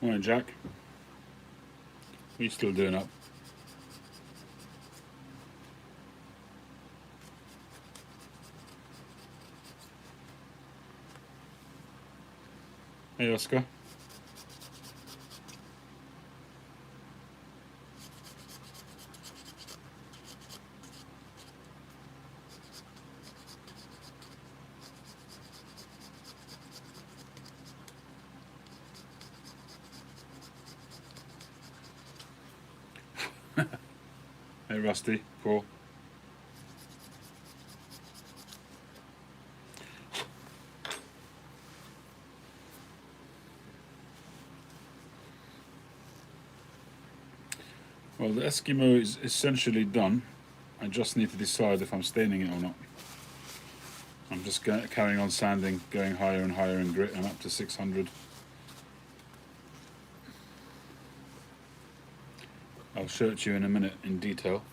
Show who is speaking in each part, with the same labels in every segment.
Speaker 1: Morning, Jack. What are you still doing up? Hey, Oscar. Hey, Rusty. Paul. Well, the Eskimo is essentially done. I just need to decide if I'm staining it or not. I'm just carrying on sanding, going higher and higher in grit. I'm up to 600. I'll show it to you in a minute in detail.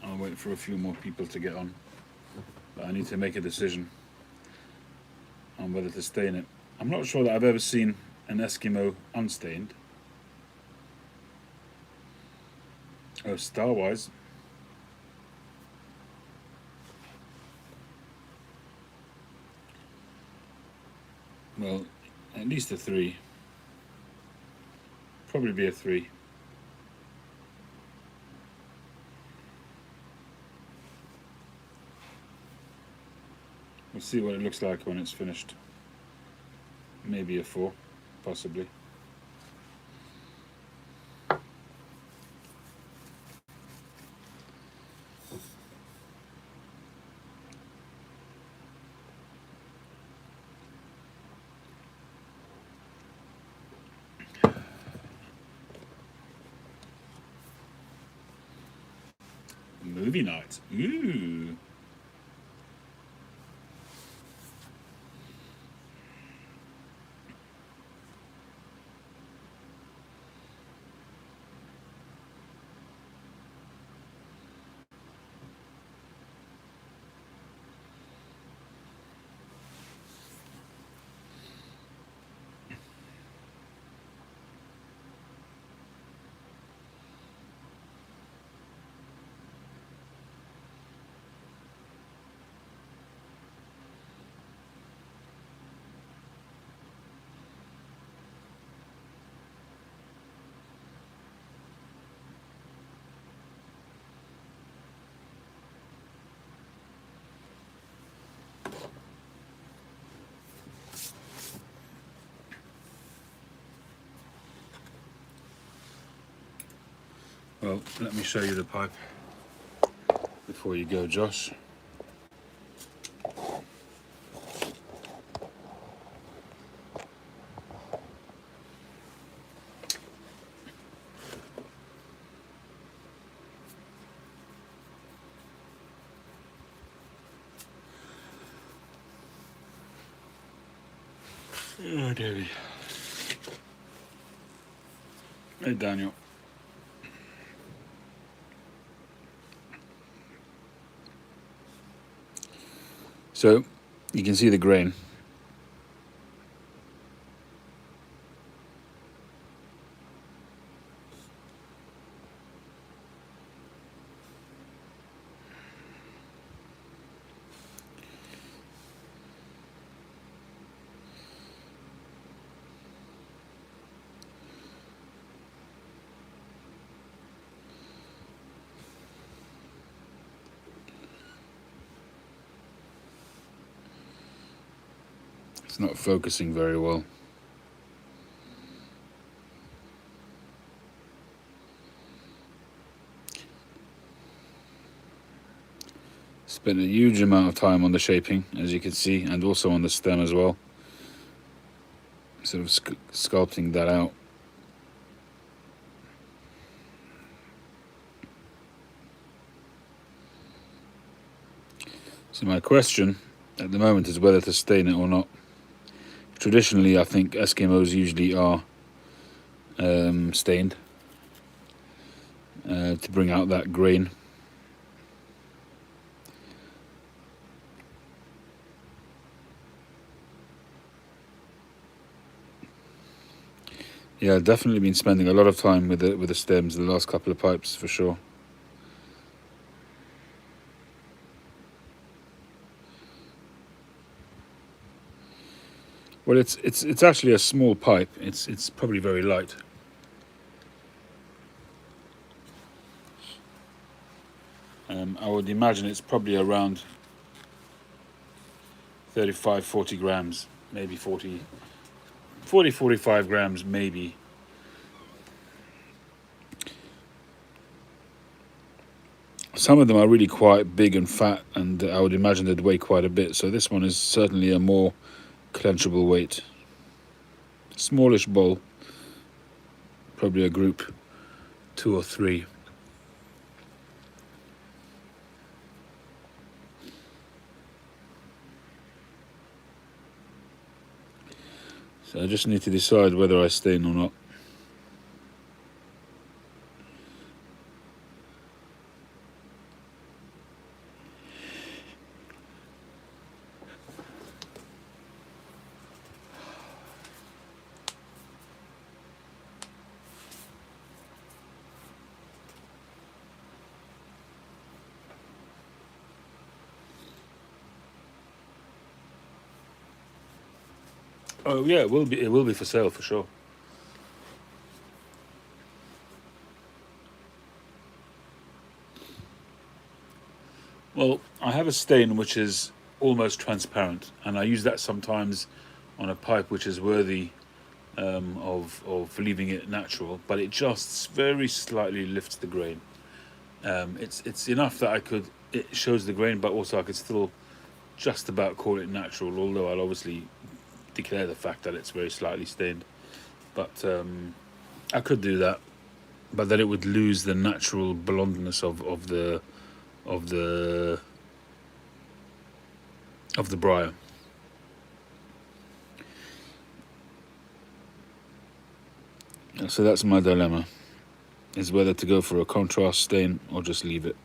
Speaker 1: I'll wait for a few more people to get on. But I need to make a decision on whether to stain it. I'm not sure that I've ever seen an Eskimo unstained. Oh, star-wise. Well, at least a 3. Probably be a 3. We'll see what it looks like when it's finished. Maybe a 4, possibly. Movie night. Ooh. Well, let me show you the pipe before you go, Josh. Oh, Davey. Hey, Daniel. So, you can see the grain. It's not focusing very well. Spent a huge amount of time on the shaping, as you can see, and also on the stem as well. Sort of sculpting that out. So my question at the moment is whether to stain it or not. Traditionally, I think Eskimos usually are stained to bring out that grain. Yeah, I've definitely been spending a lot of time with the stems the last couple of pipes for sure. Well, it's actually a small pipe. It's probably very light. I would imagine it's probably around 35, 40 grams, maybe 45 grams, maybe. Some of them are really quite big and fat, and I would imagine they'd weigh quite a bit. So this one is certainly a more clenchable weight. Smallish bowl, probably a group 2 or 3. So I just need to decide whether I stain or not. Oh yeah, it will be. It will be for sale for sure. Well, I have a stain which is almost transparent, and I use that sometimes on a pipe which is worthy of leaving it natural, but it just very slightly lifts the grain. It's enough that I could. It shows the grain, but also I could still just about call it natural. Although I'll obviously declare the fact that it's very slightly stained. But I could do that, but then it would lose the natural blondness of the of the briar. So that's my dilemma: is whether to go for a contrast stain or just leave it.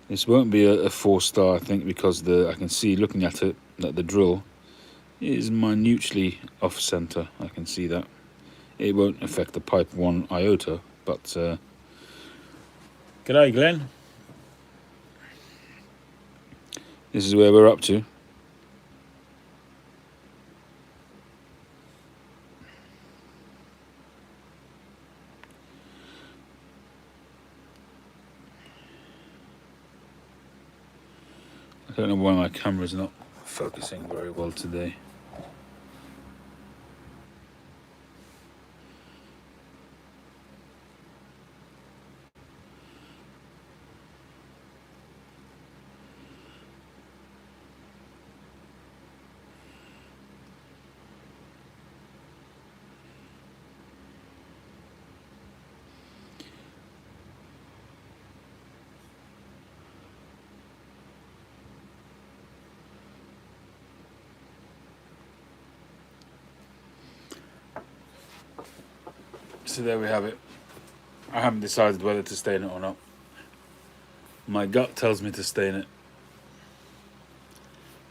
Speaker 1: This won't be a 4-star, I think, because I can see looking at it that the drill is minutely off center. I can see that. It won't affect the pipe one iota, but g'day, Glenn. This is where we're up to. I don't know why my camera's not focusing very well today. So there we have it. I haven't decided whether to stain it or not. My gut tells me to stain it,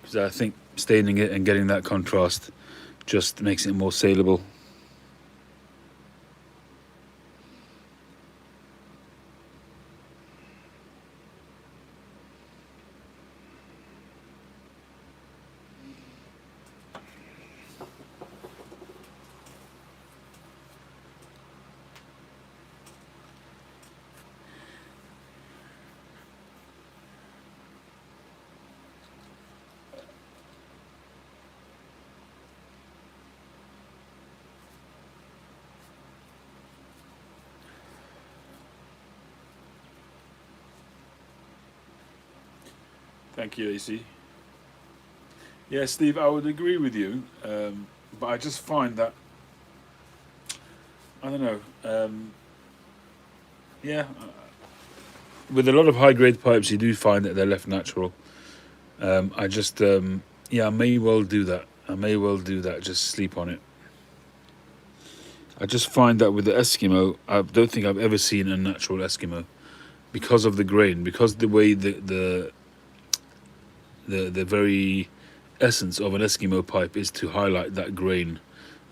Speaker 1: because I think staining it and getting that contrast just makes it more saleable. Thank you, AC. Yeah, Steve, I would agree with you, but I just find that I don't know. Yeah, with a lot of high grade pipes, you do find that they're left natural. I just yeah, I may well do that. I may well do that. Just sleep on it. I just find that with the Eskimo, I don't think I've ever seen a natural Eskimo because of the grain, because the way the very essence of an Eskimo pipe is to highlight that grain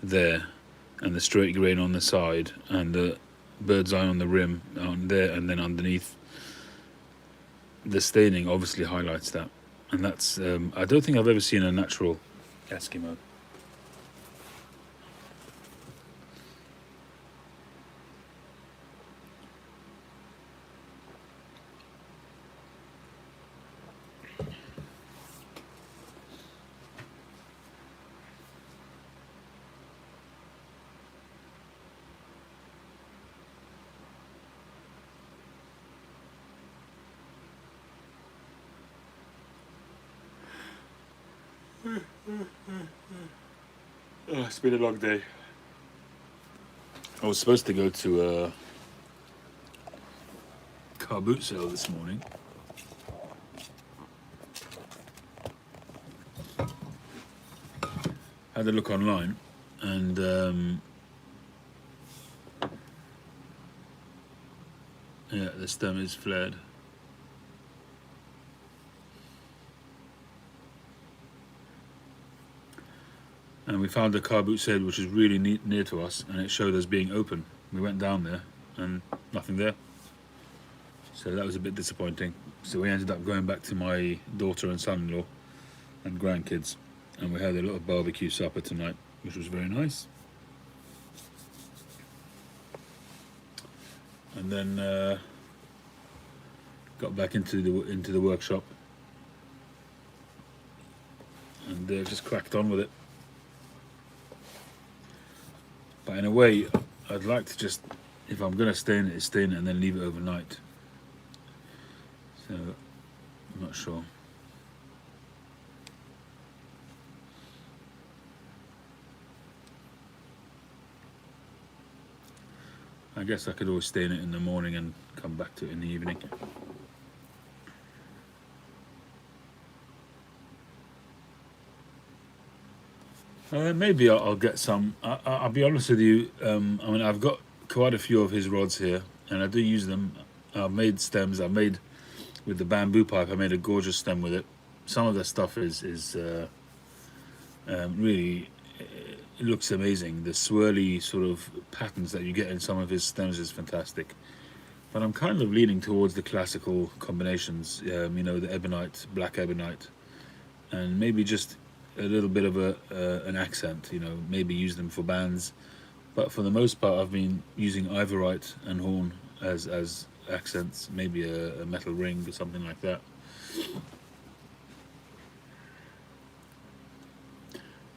Speaker 1: there, and the straight grain on the side, and the bird's eye on the rim on there, and then underneath the staining obviously highlights that. And that's I don't think I've ever seen a natural Eskimo. Oh, it's been a long day. I was supposed to go to a car boot sale this morning. Had a look online, and yeah, the stem is flared. And we found a car boot sale which is really near to us, and it showed us being open. We went down there, and nothing there. So that was a bit disappointing. So we ended up going back to my daughter and son-in-law and grandkids, and we had a little barbecue supper tonight, which was very nice. And then got back into the workshop, and just cracked on with it. But in a way, I'd like to just, if I'm going to stay in it, and then leave it overnight. So, I'm not sure. I guess I could always stay in it in the morning and come back to it in the evening. Maybe I'll get some. I'll be honest with you. I mean, I've got quite a few of his rods here, and I do use them. I've made stems. I've made with the bamboo pipe. I made a gorgeous stem with it. Some of the stuff is really. It looks amazing. The swirly sort of patterns that you get in some of his stems is fantastic. But I'm kind of leaning towards the classical combinations. You know, the ebonite, black ebonite, and maybe just a little bit of an accent, you know, maybe use them for bands, but for the most part I've been using ivorite and horn as accents, maybe a metal ring or something like that.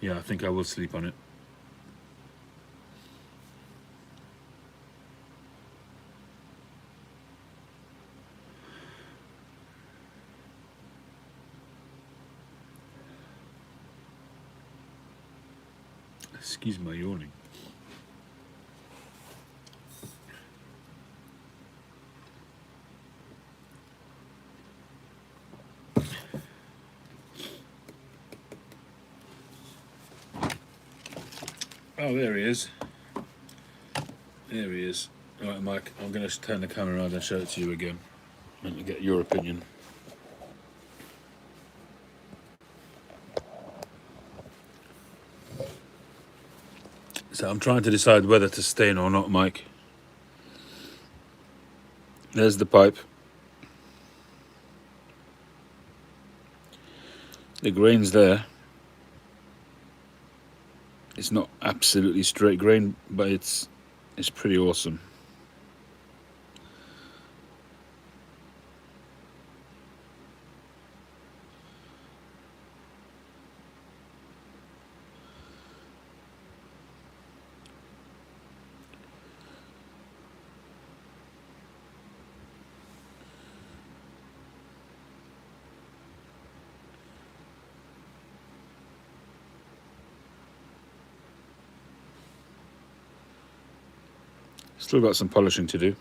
Speaker 1: Yeah, I think I will sleep on it. Excuse my yawning. Oh, there he is. There he is. All right, Mike, I'm going to turn the camera around and show it to you again and get your opinion. So I'm trying to decide whether to stain or not, Mike. There's the pipe. The grain's there. It's not absolutely straight grain, but it's pretty awesome. Still got some polishing to do.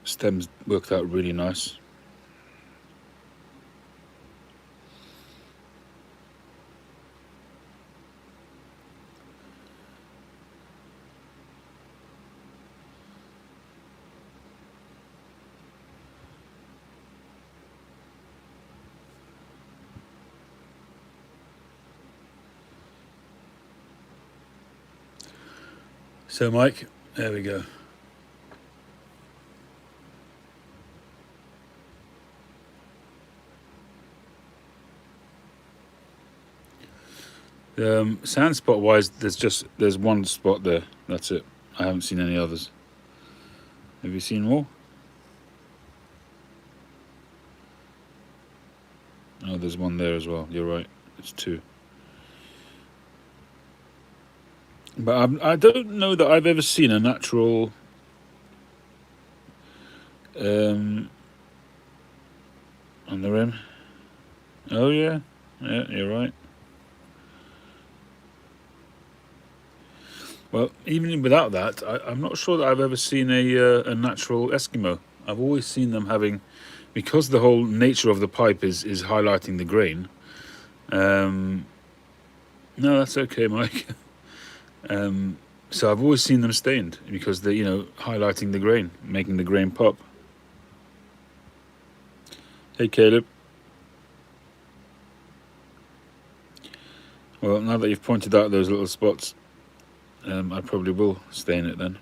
Speaker 1: Stems worked out really nice. So, Mike, there we go. Sand spot wise, there's one spot there. That's it. I haven't seen any others. Have you seen more? Oh, there's one there as well. You're right. It's two. But I don't know that I've ever seen a natural on the rim. Oh yeah, yeah, you're right. Well, even without that, I'm not sure that I've ever seen a natural Eskimo. I've always seen them having, because the whole nature of the pipe is highlighting the grain. No, that's okay, Mike. So I've always seen them stained because they're highlighting the grain, making the grain pop. Hey, Caleb. Well, now that you've pointed out those little spots, I probably will stain it then.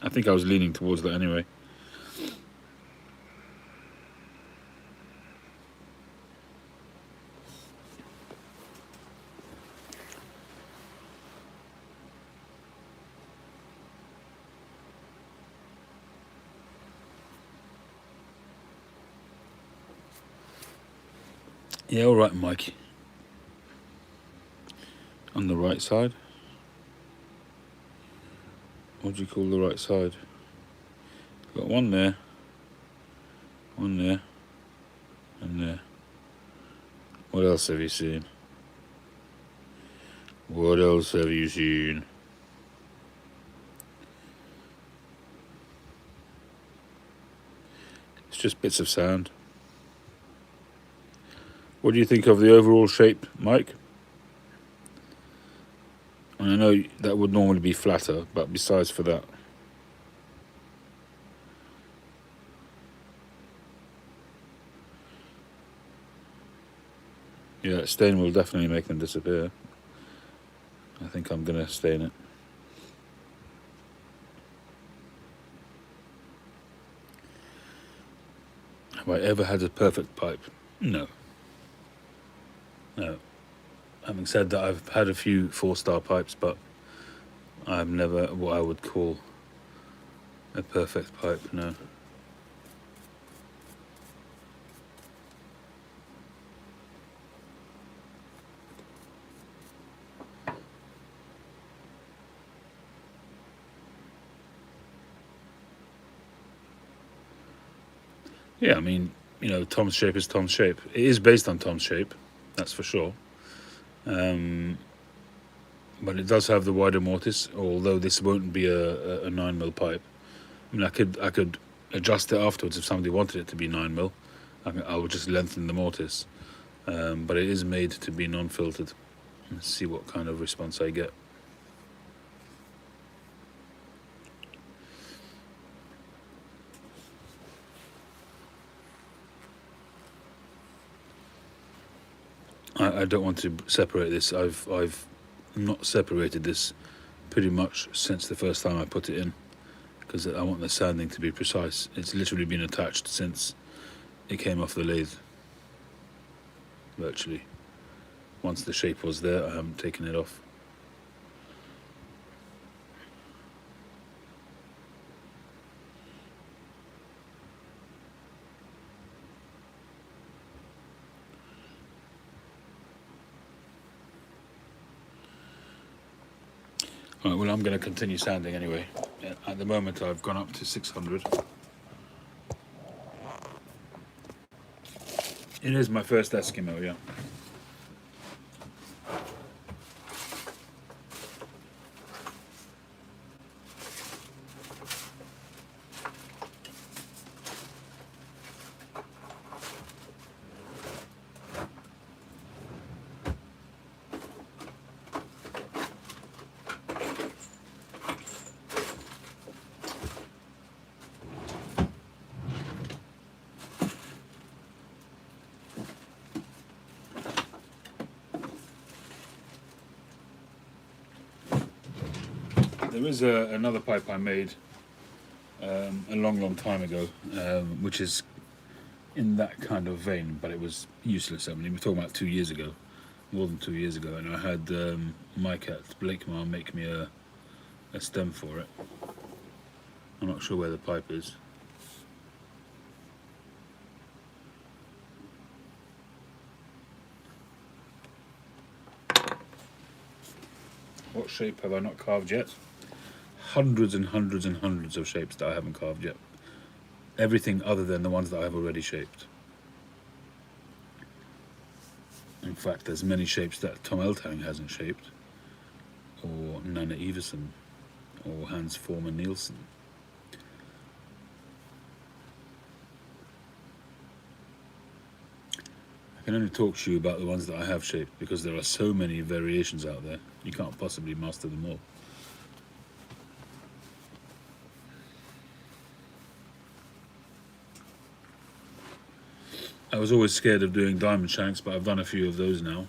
Speaker 1: I think I was leaning towards that anyway. Yeah, all right, Mike. On the right side. What do you call the right side? Got one there, and there. What else have you seen? What else have you seen? It's just bits of sand. What do you think of the overall shape, Mike? And I know that would normally be flatter, but besides for that. Yeah, stain will definitely make them disappear. I think I'm going to stain it. Have I ever had a perfect pipe? No. No. Having said that, I've had a few 4-star pipes, but I've never what I would call a perfect pipe, no. Yeah, I mean, Tom's shape is Tom's shape. It is based on Tom's shape, that's for sure. But it does have the wider mortise, although this won't be a 9mm pipe. I mean, I could adjust it afterwards if somebody wanted it to be 9mm. I would just lengthen the mortise. But it is made to be non-filtered. Let's see what kind of response I get. I don't want to separate this. I've not separated this pretty much since the first time I put it in, because I want the sanding to be precise. It's literally been attached since it came off the lathe. Virtually. Once the shape was there, I haven't taken it off. Alright, well, I'm going to continue sanding anyway. At the moment, I've gone up to 600. It is my first Eskimo, yeah. There is another pipe I made a long time ago, which is in that kind of vein, but it was useless. I mean, we're talking about 2 years ago, more than 2 years ago, and I had Mike at Blakemar make me a stem for it. I'm not sure where the pipe is. What shape have I not carved yet? Hundreds and hundreds and hundreds of shapes that I haven't carved yet. Everything other than the ones that I've already shaped. In fact, there's many shapes that Tom Eltang hasn't shaped, or Nana Everson, or Hans Foreman Nielsen. I can only talk to you about the ones that I have shaped because there are so many variations out there. You can't possibly master them all. I was always scared of doing diamond shanks, but I've done a few of those now.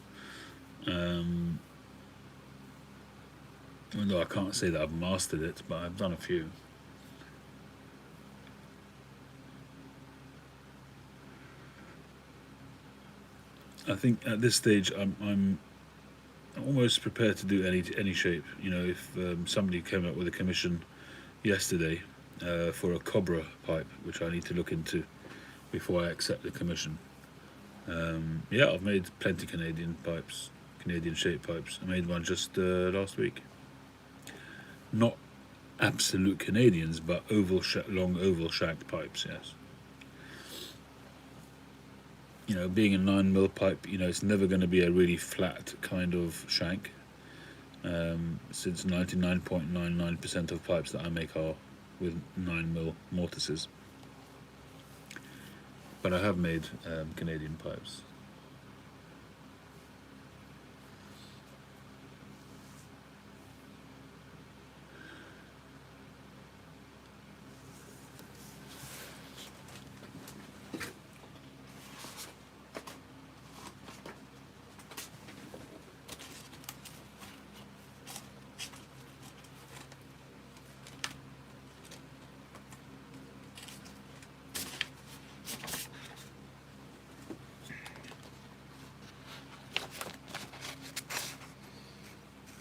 Speaker 1: Even though I can't say that I've mastered it, but I've done a few. I think at this stage I'm almost prepared to do any shape. You know, if somebody came up with a commission yesterday for a Cobra pipe, which I need to look into before I accept the commission. Yeah, I've made plenty Canadian pipes, Canadian shaped pipes. I made one just last week. Not absolute Canadians, but long oval shanked pipes, yes. You know, being a 9mm pipe, you know, it's never going to be a really flat kind of shank. Since 99.99% of pipes that I make are with 9mm mortises. But I have made Canadian pipes.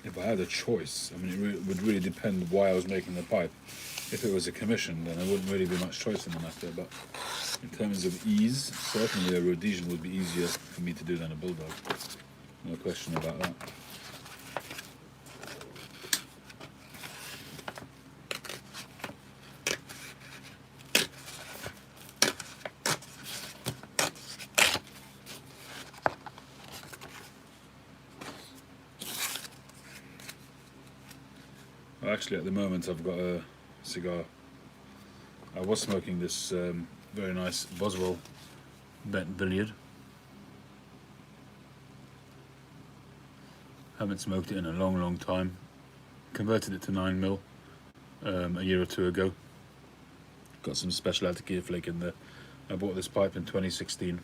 Speaker 1: If I had a choice, I mean, it would really depend why I was making the pipe. If it was a commission, then there wouldn't really be much choice in the matter. But in terms of ease, certainly a Rhodesian would be easier for me to do than a Bulldog. No question about that. Well, actually, at the moment, I've got a cigar. I was smoking this very nice Boswell bent billiard. Haven't smoked it in a long time. Converted it to 9mm a year or two ago. Got some specialty gear flake in there. I bought this pipe in 2016.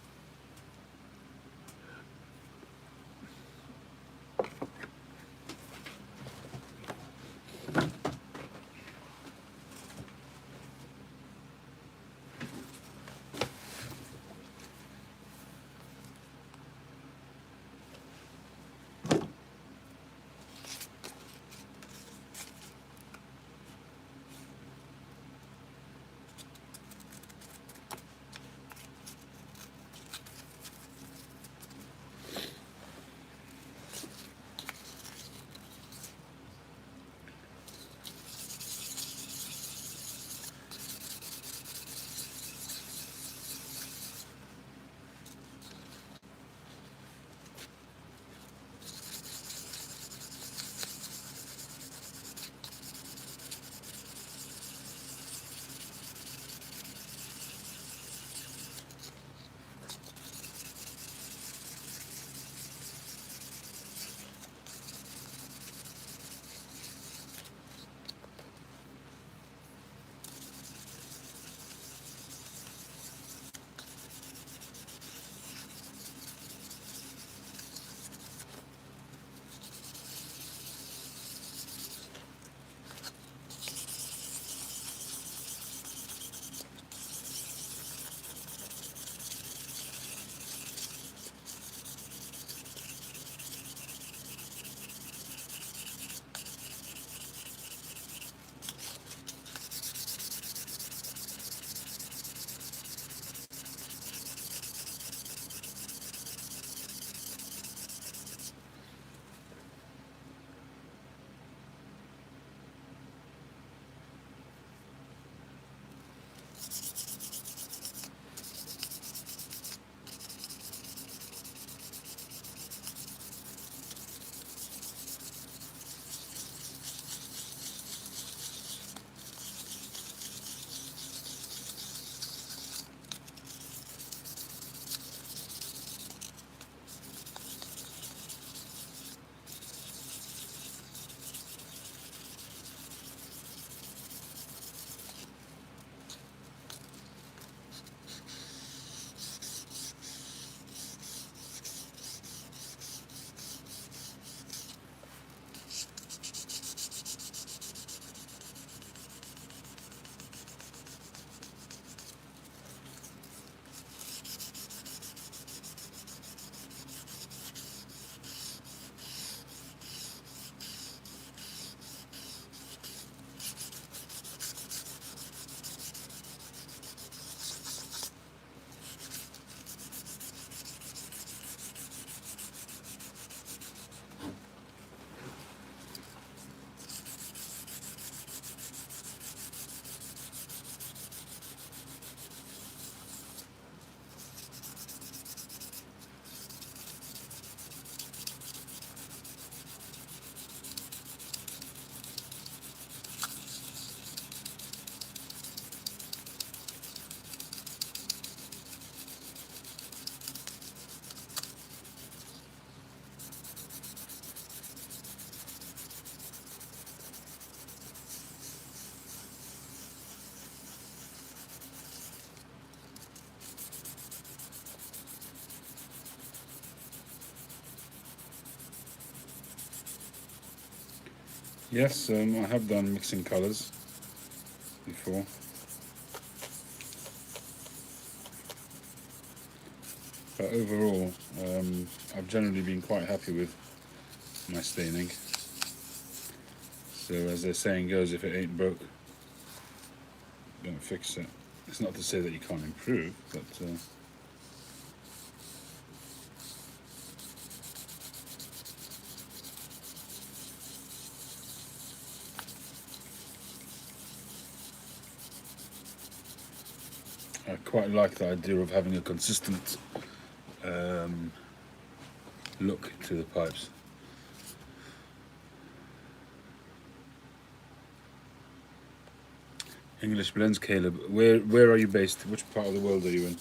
Speaker 1: Yes, I have done mixing colours before. But overall, I've generally been quite happy with my staining. So as the saying goes, if it ain't broke, don't fix it. It's not to say that you can't improve, but I quite like the idea of having a consistent um, look to the pipes. English blends, Caleb. Where are you based? Which part of the world are you in?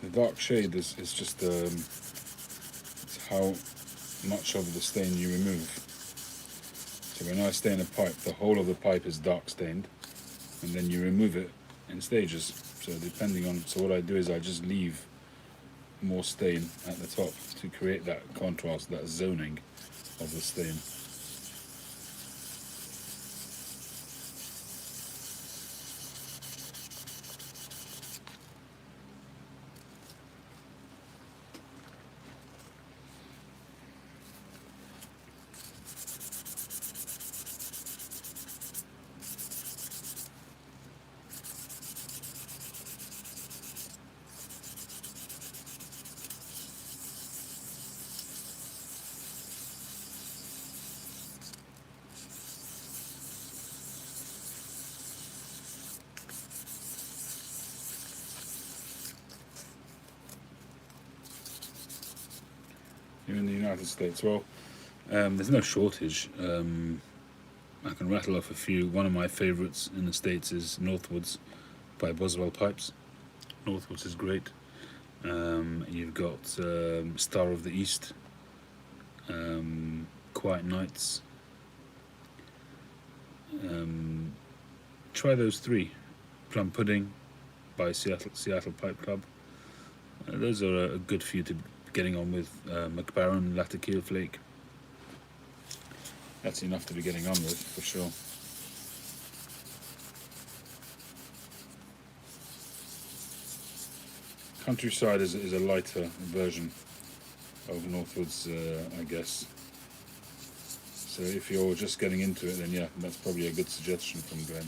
Speaker 1: The dark shade is just it's how much of the stain you remove. So when I stain a pipe, the whole of the pipe is dark stained, and then you remove it in stages. So depending on, so what I do is I just leave more stain at the top to create that contrast, that zoning of the stain. Here in the United States, well, there's no shortage. I can rattle off a few. One of my favourites in the States is Northwoods by Boswell Pipes. Northwoods is great. You've got Star of the East, Quiet Nights. Try those three. Plum Pudding by Seattle Pipe Club. Those are a good for you to be getting on with. McBaron Latticule Flake. That's enough to be getting on with for sure. Countryside is a lighter version of Northwoods, I guess. So if you're just getting into it, then yeah, that's probably a good suggestion from Glenn.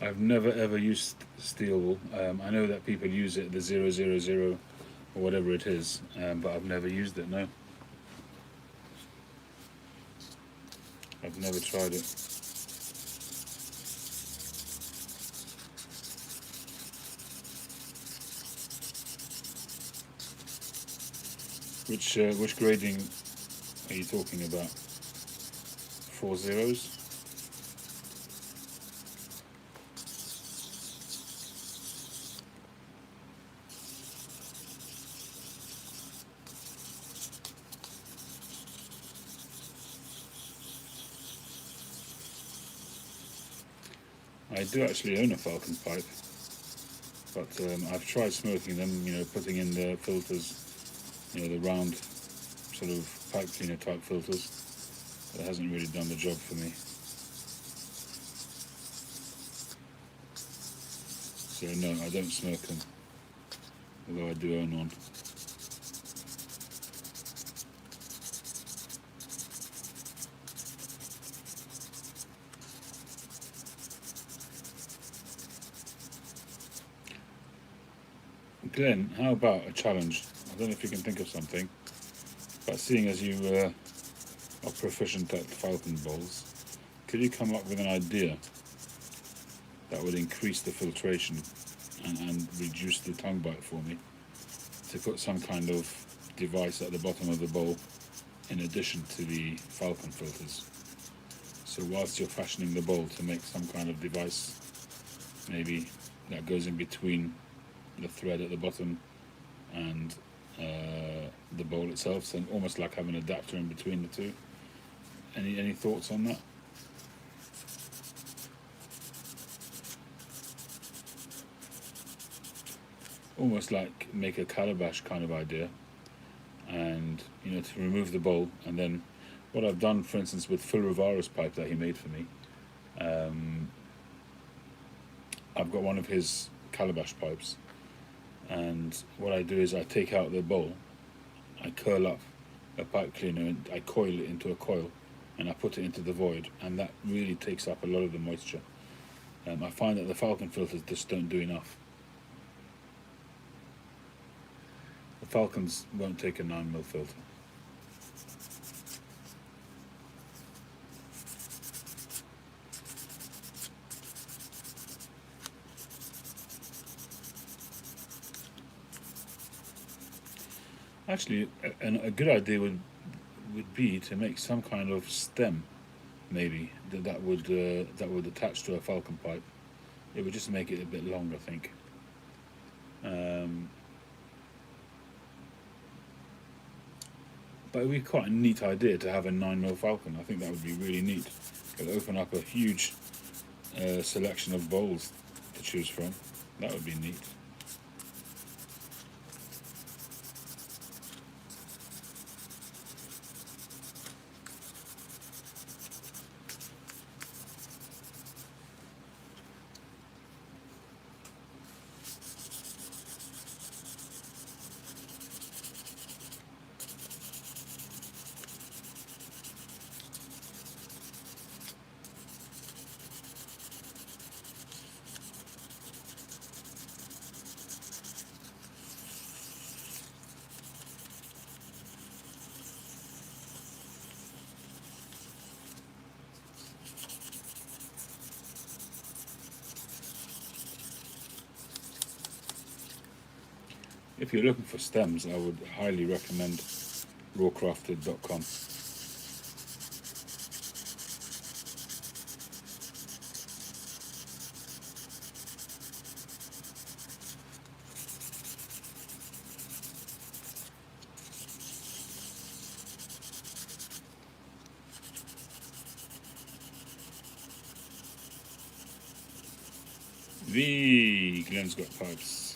Speaker 1: I've never ever used steel wool. I know that people use it, the 000 or whatever it is, but I've never used it. No, I've never tried it. Which grading are you talking about? 4 zeros? I do actually own a Falcon pipe, but I've tried smoking them. You know, putting in the filters, you know, the round sort of pipe cleaner type filters. It hasn't really done the job for me. So no, I don't smoke them, although I do own one. Glenn, how about a challenge? I don't know if you can think of something, but seeing as you are proficient at falcon bowls, could you come up with an idea that would increase the filtration and reduce the tongue bite for me? To put some kind of device at the bottom of the bowl in addition to the falcon filters. So whilst you're fashioning the bowl, to make some kind of device maybe that goes in between the thread at the bottom and the bowl itself, so almost like having an adapter in between the two. Any thoughts on that? Almost like make a calabash kind of idea, and to remove the bowl, and then what I've done, for instance, with Phil Rivara's pipe that he made for me, I've got one of his calabash pipes, and what I do is I take out the bowl, I curl up a pipe cleaner, and I coil it into a coil, and I put it into the void, and that really takes up a lot of the moisture. I find that the falcon filters just don't do enough. The falcons won't take a 9mm filter. Actually, a good idea would be to make some kind of stem, maybe that would attach to a falcon pipe. It would just make it a bit longer, I think. But it would be quite a neat idea to have a 9mm falcon. I think that would be really neat. It would open up a huge selection of bowls to choose from. That would be neat. If you're looking for stems, I would highly recommend rawcrafted.com. Glenn's got pipes.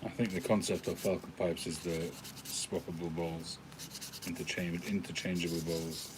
Speaker 1: I think the concept of falcon pipes is the swappable bowls, interchangeable bowls.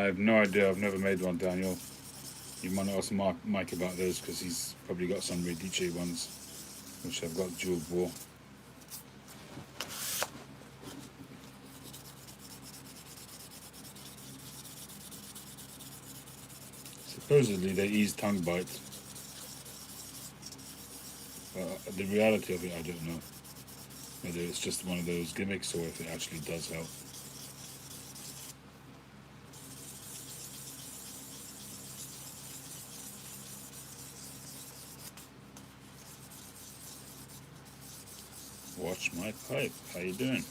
Speaker 1: have no idea. I've never made one, Daniel. You might ask Mike about those because he's probably got some Radice ones, which have got dual bore. Supposedly they ease tongue bite, but the reality of it, I don't know. Whether it's just one of those gimmicks or if it actually does help. Watch my pipe. How you doing?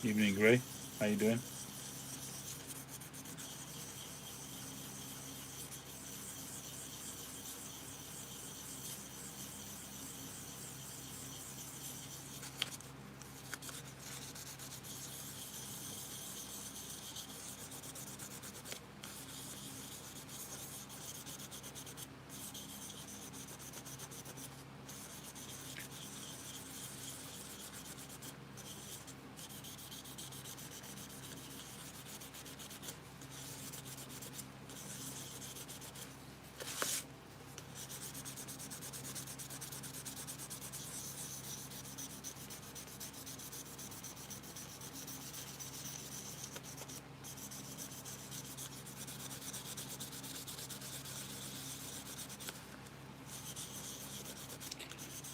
Speaker 1: Evening, Gray. How you doing?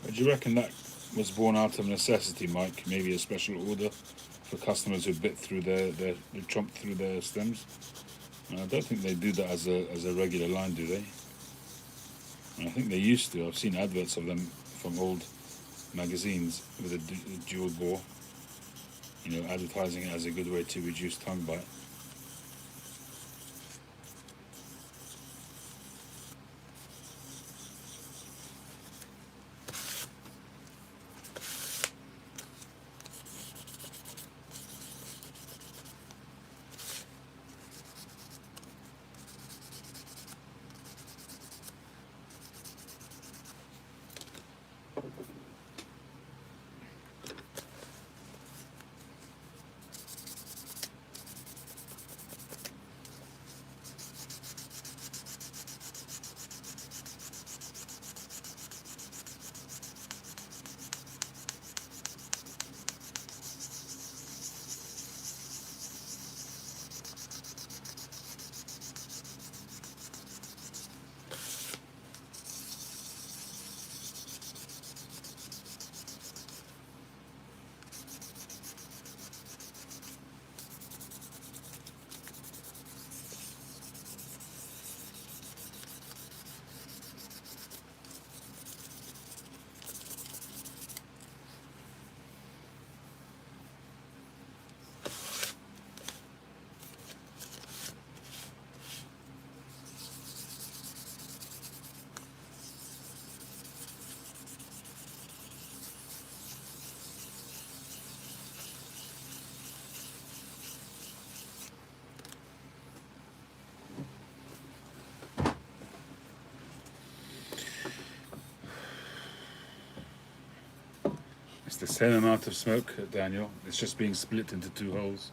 Speaker 1: Do you reckon that was born out of necessity, Mike? Maybe a special order for customers who bit through their chomped through their stems? I don't think they do that as a regular line, do they? And I think they used to. I've seen adverts of them from old magazines with a dual bore, advertising it as a good way to reduce tongue bite. It's the same amount of smoke, Daniel. It's just being split into two holes.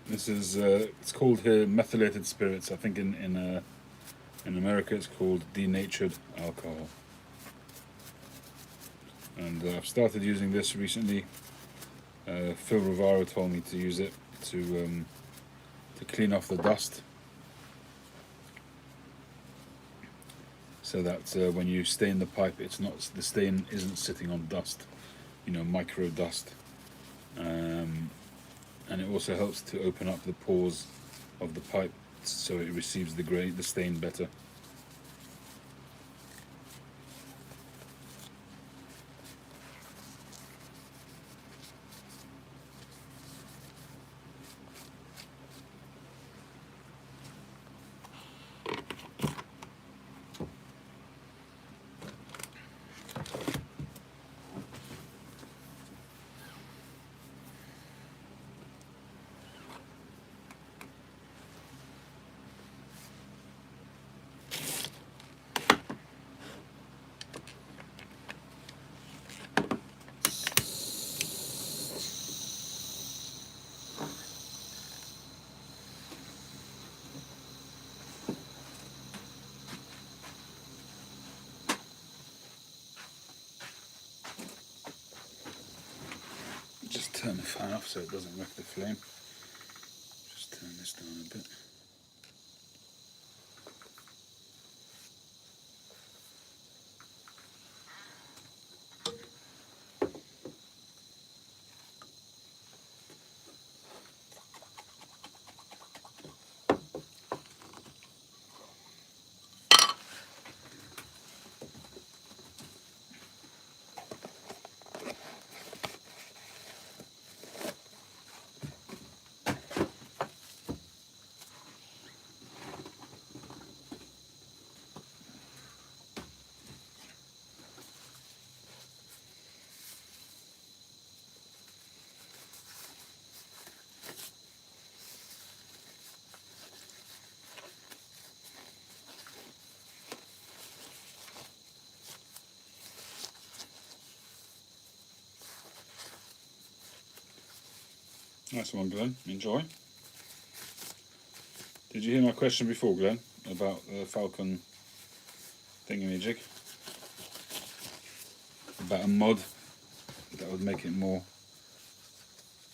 Speaker 1: This is it's called here methylated spirits. I think in America it's called denatured alcohol. And I've started using this recently. Phil Rivara told me to use it to clean off the dust, so that when you stain the pipe, it's not the stain isn't sitting on dust, micro dust. And it also helps to open up the pores of the pipe so it receives the stain better. Just turn the fan off so it doesn't wreck the flame. Just turn this down a bit. Nice one, Glenn. Enjoy. Did you hear my question before, Glenn, about the Falcon thingamajig? About a mod that would make it more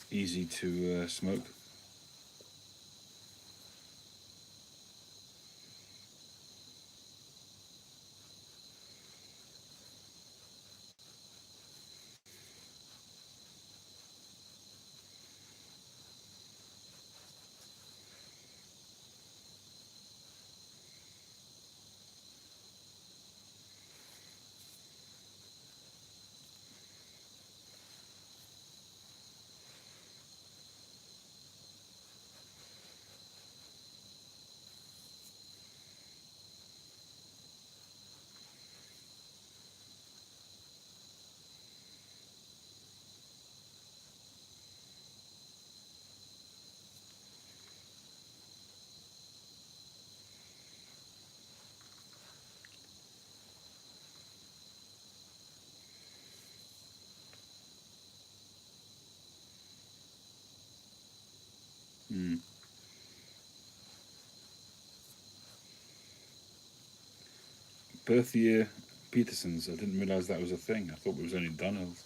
Speaker 1: easy to smoke. Mm. Birth year Petersons. I didn't realise that was a thing. I thought it was only Dunhills.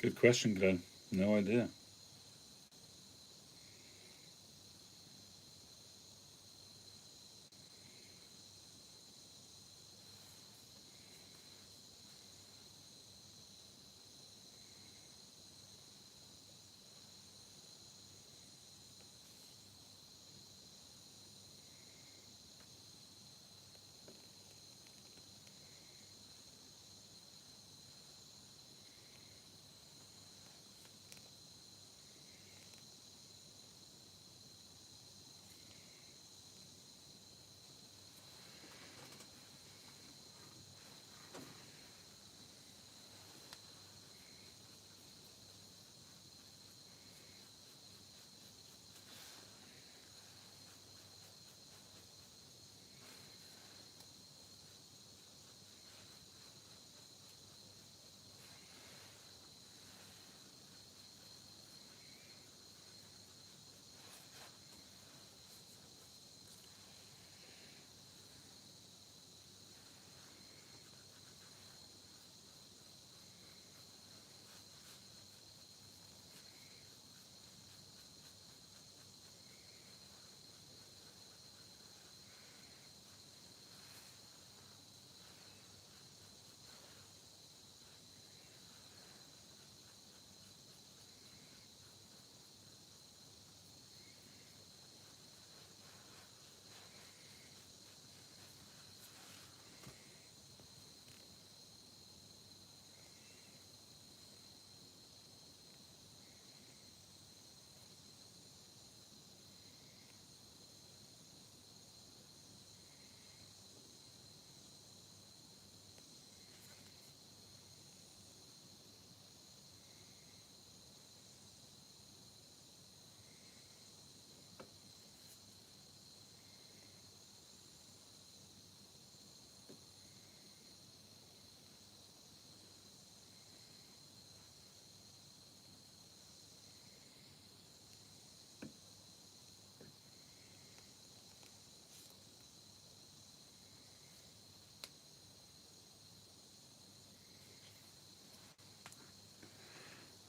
Speaker 1: Good question, Glenn. No idea.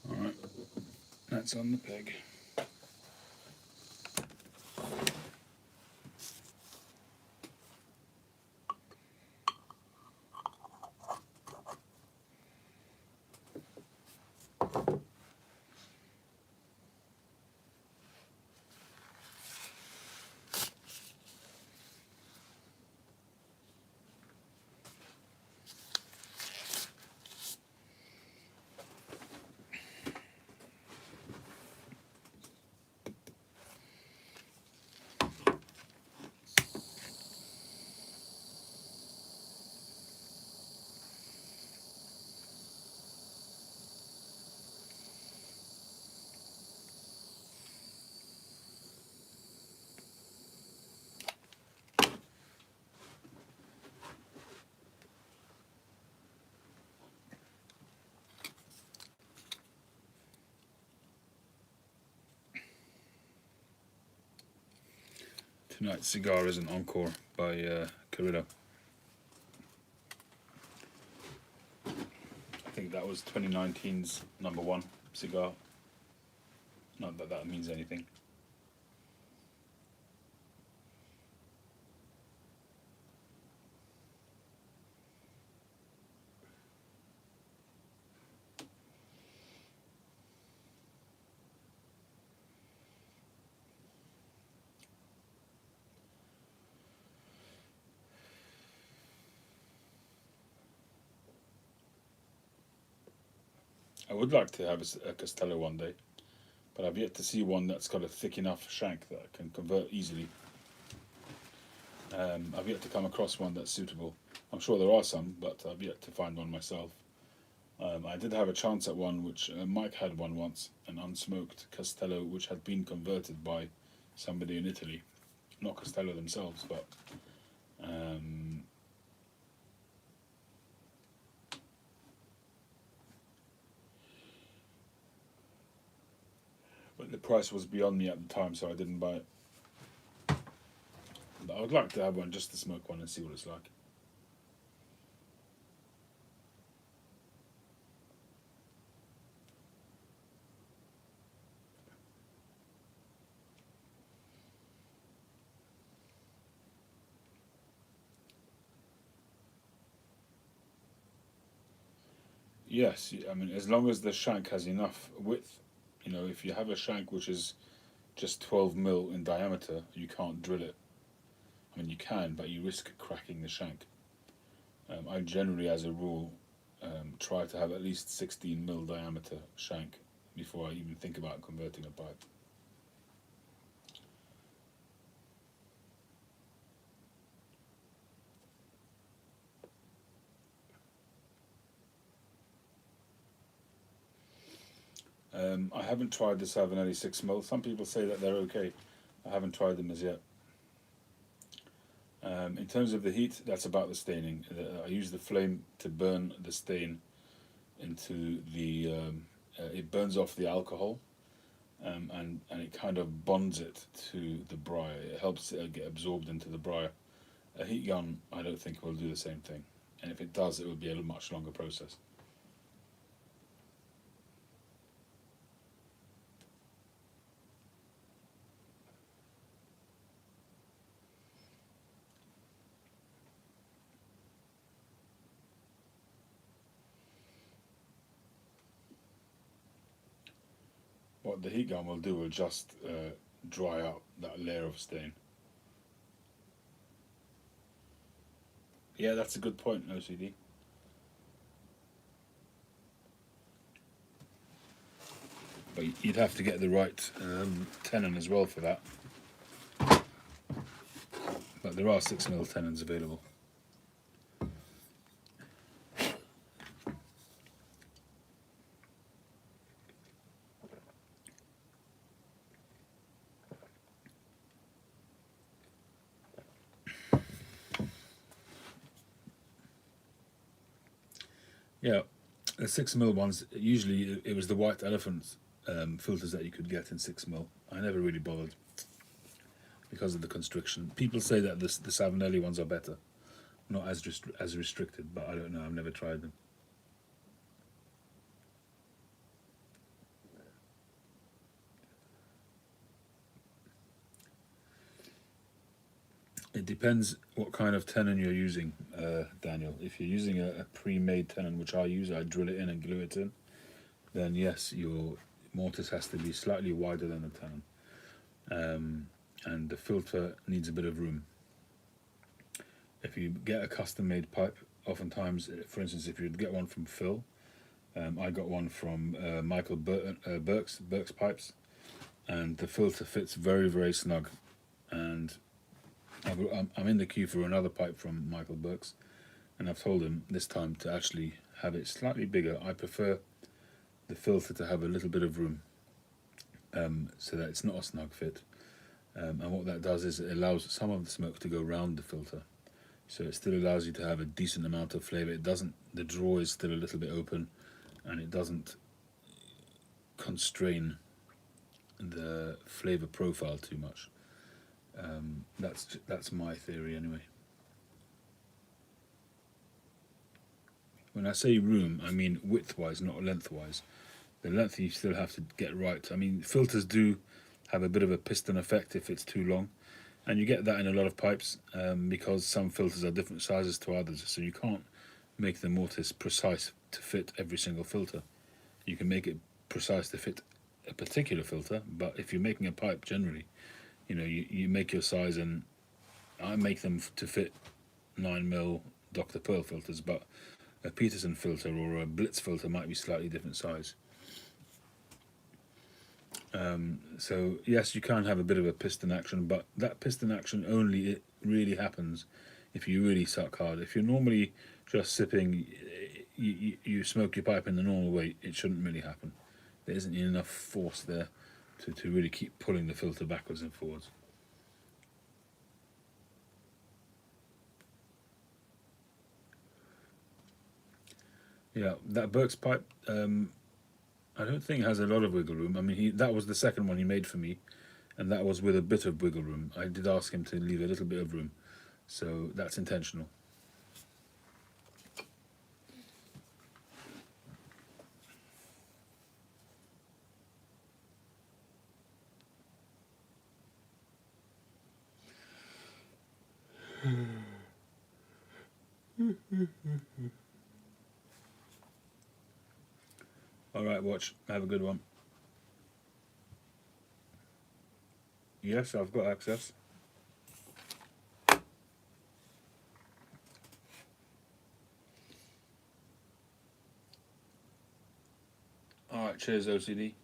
Speaker 1: All right, that's on the peg. Tonight's cigar is an Encore by Carrillo. I think that was 2019's number one cigar. Not that that means anything. I would like to have a Castello one day, but I've yet to see one that's got a thick enough shank that I can convert easily. I've yet to come across one that's suitable. I'm sure there are some, but I've yet to find one myself. I did have a chance at one, which Mike had one once, an unsmoked Castello, which had been converted by somebody in Italy. Not Castello themselves, um, but the price was beyond me at the time, so I didn't buy it. But I would like to have one just to smoke one and see what it's like. Yes, I mean, as long as the shank has enough width, if you have a shank which is just 12 mil in diameter, you can't drill it. I mean, you can, but you risk cracking the shank. I generally, as a rule, try to have at least 16 mil diameter shank before I even think about converting a pipe. I haven't tried the Savinelli 6 mil. Some people say that they're okay. I haven't tried them as yet. In terms of the heat, that's about the staining. I use the flame to burn the stain into the. It burns off the alcohol, and it kind of bonds it to the briar. It helps it get absorbed into the briar. A heat gun, I don't think, will do the same thing, and if it does, it would be a much longer process. What the heat gun will do will just dry out that layer of stain. Yeah, that's a good point, OCD. But you'd have to get the right tenon as well for that. But there are 6 mil tenons available. Yeah, the 6 mil ones, usually it was the white elephant filters that you could get in 6 mil. I never really bothered because of the constriction. People say that the Savinelli ones are better, not as restricted, but I don't know. I've never tried them. It depends what kind of tenon you're using, Daniel. If you're using a pre-made tenon, which I use, I drill it in and glue it in, then yes, your mortise has to be slightly wider than the tenon. And the filter needs a bit of room. If you get a custom-made pipe, oftentimes, for instance, if you'd get one from Phil, I got one from Michael Burke's Pipes, and the filter fits very, very snug. And I'm in the queue for another pipe from Michael Burke's, and I've told him this time to actually have it slightly bigger. I prefer the filter to have a little bit of room, so that it's not a snug fit. And what that does is it allows some of the smoke to go round the filter, so it still allows you to have a decent amount of flavour. It doesn't. The drawer is still a little bit open, and it doesn't constrain the flavour profile too much. That's my theory anyway. When I say room, I mean width-wise, not length-wise. The length you still have to get right. I mean, filters do have a bit of a piston effect if it's too long, and you get that in a lot of pipes because some filters are different sizes to others, so you can't make the mortise precise to fit every single filter. You can make it precise to fit a particular filter, but if you're making a pipe generally, you make your size, and I make them to fit 9 mil Dr. Pearl filters, but a Peterson filter or a Blitz filter might be slightly different size. So yes, you can have a bit of a piston action, but that piston action only it really happens if you really suck hard. If you're normally just sipping, you smoke your pipe in the normal way, it shouldn't really happen. There isn't enough force there to really keep pulling the filter backwards and forwards. Yeah, that Burke's pipe, I don't think has a lot of wiggle room. I mean, that was the second one he made for me, and that was with a bit of wiggle room. I did ask him to leave a little bit of room, so that's intentional. All right, watch. Have a good one. Yes, I've got access. All right, cheers, OCD.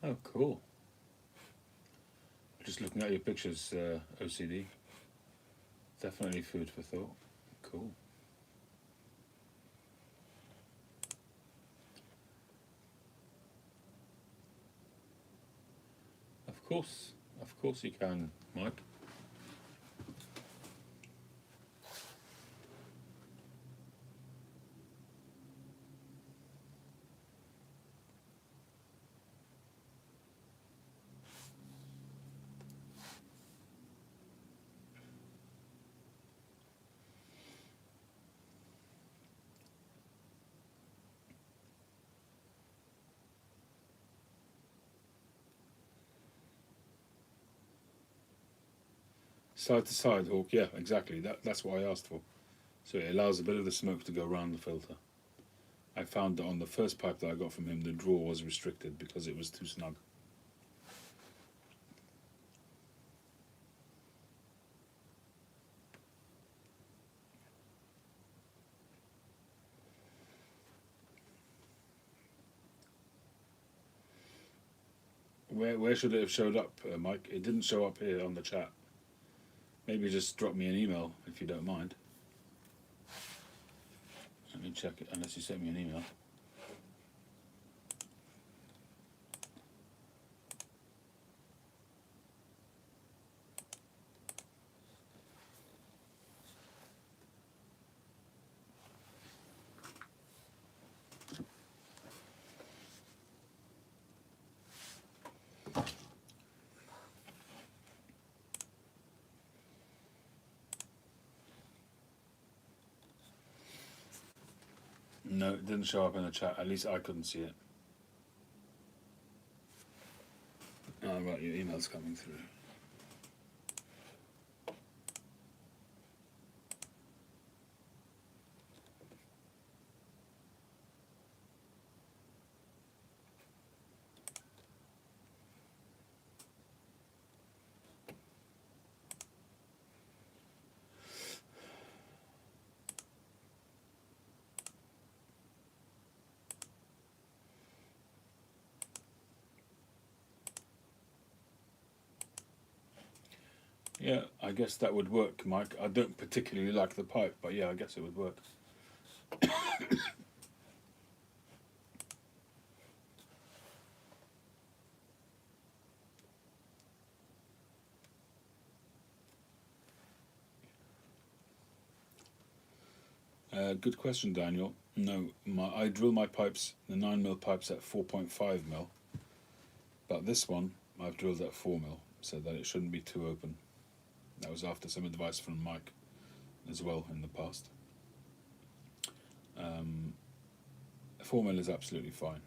Speaker 1: Oh, cool. Just looking at your pictures, OCD. Definitely food for thought. Cool. Of course you can, Mike. Side to side, Hawk. Yeah, exactly. That's what I asked for. So it allows a bit of the smoke to go around the filter. I found that on the first pipe that I got from him, the draw was restricted because it was too snug. Where should it have showed up, Mike? It didn't show up here on the chat. Maybe just drop me an email if you don't mind. Let me check it, unless you sent me an email. No, it didn't show up in the chat. At least I couldn't see it. Oh, right, your email's coming through. Yeah, I guess that would work, Mike. I don't particularly like the pipe, but yeah, I guess it would work. Good question, Daniel. No, I drill my pipes, the 9mm pipes at 4.5mm, but this one I've drilled at 4mm, so that it shouldn't be too open. That was after some advice from Mike as well in the past. 4mm is absolutely fine.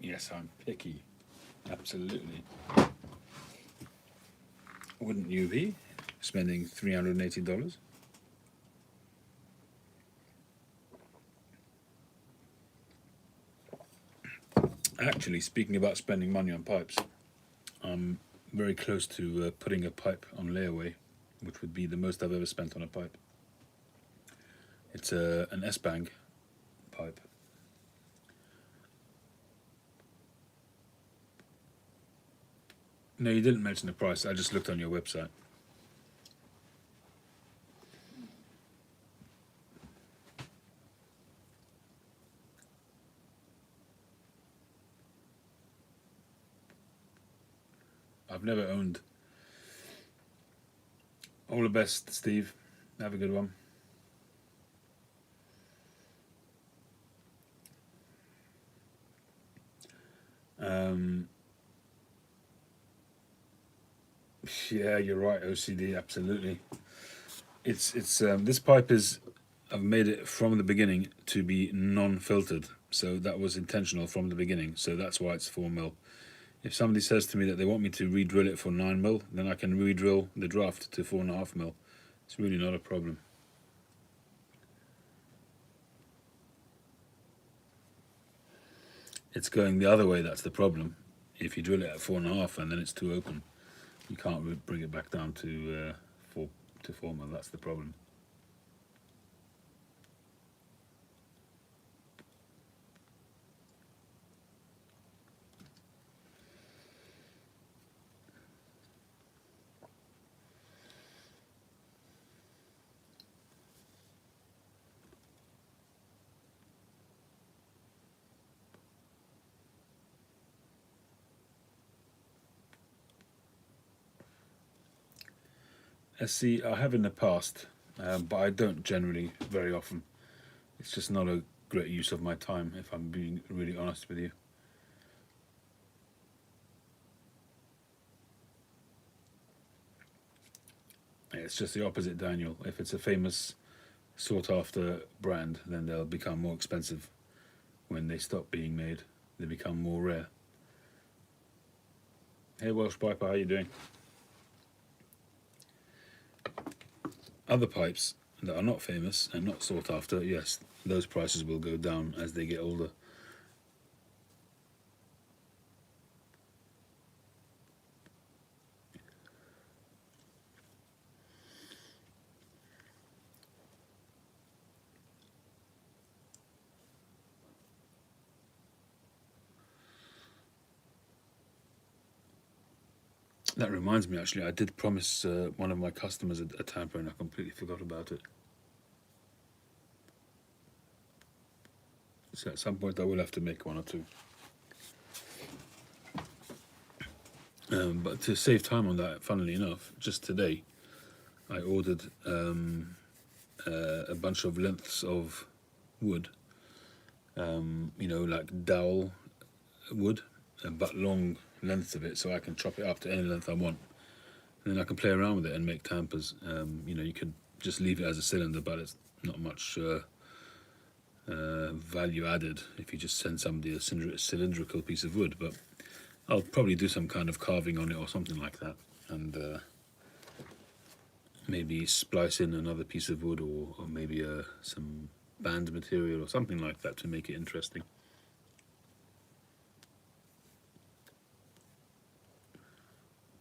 Speaker 1: Yes, I'm picky. Absolutely. Wouldn't you be spending $380? Actually, speaking about spending money on pipes, I'm very close to putting a pipe on layaway, which would be the most I've ever spent on a pipe. It's an S-bang pipe. No, you didn't mention the price. I just looked on your website. I've never owned. All the best, Steve. Have a good one. Um, yeah, you're right. OCD, absolutely. It's this pipe is. I've made it from the beginning to be non-filtered, so that was intentional from the beginning. So that's why it's 4 mil. If somebody says to me that they want me to re-drill it for 9 mil, then I can re-drill the draft to 4.5 mil. It's really not a problem. It's going the other way that's the problem. If you drill it at 4.5 and then it's too open, you can't bring it back down to 4 mil. That's the problem. SC, I have in the past, but I don't generally very often. It's just not a great use of my time, if I'm being really honest with you. It's just the opposite, Daniel. If it's a famous, sought after brand, then they'll become more expensive. When they stop being made, they become more rare. Hey, Welsh Piper, how you doing? Other pipes that are not famous and not sought after, yes, those prices will go down as they get older. That reminds me, actually, I did promise one of my customers a tamper and I completely forgot about it. So at some point I will have to make one or two. But to save time on that, funnily enough, just today I ordered a bunch of lengths of wood, like dowel wood, but long lengths of it, so I can chop it up to any length I want. And then I can play around with it and make tampers. You could just leave it as a cylinder, but it's not much value added if you just send somebody a cylindrical piece of wood. But I'll probably do some kind of carving on it or something like that, and maybe splice in another piece of wood or maybe some band material or something like that to make it interesting.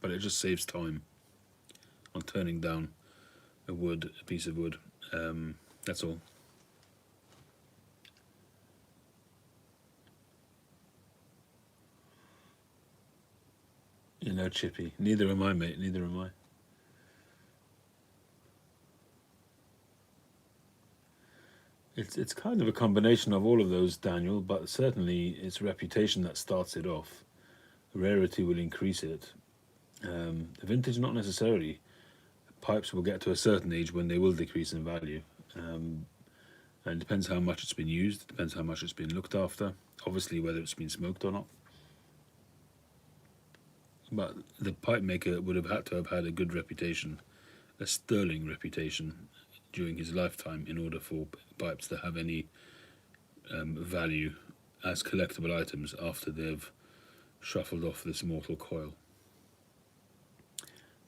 Speaker 1: But it just saves time on turning down a piece of wood. That's all. Chippy. Neither am I, mate. Neither am I. It's kind of a combination of all of those, Daniel. But certainly it's reputation that starts it off. Rarity will increase it. Vintage, not necessarily. Pipes will get to a certain age when they will decrease in value. And it depends how much it's been used. It depends how much it's been looked after. Obviously, whether it's been smoked or not. But the pipe maker would have had to have had a good reputation, a sterling reputation, during his lifetime in order for pipes to have any value as collectible items after they've shuffled off this mortal coil.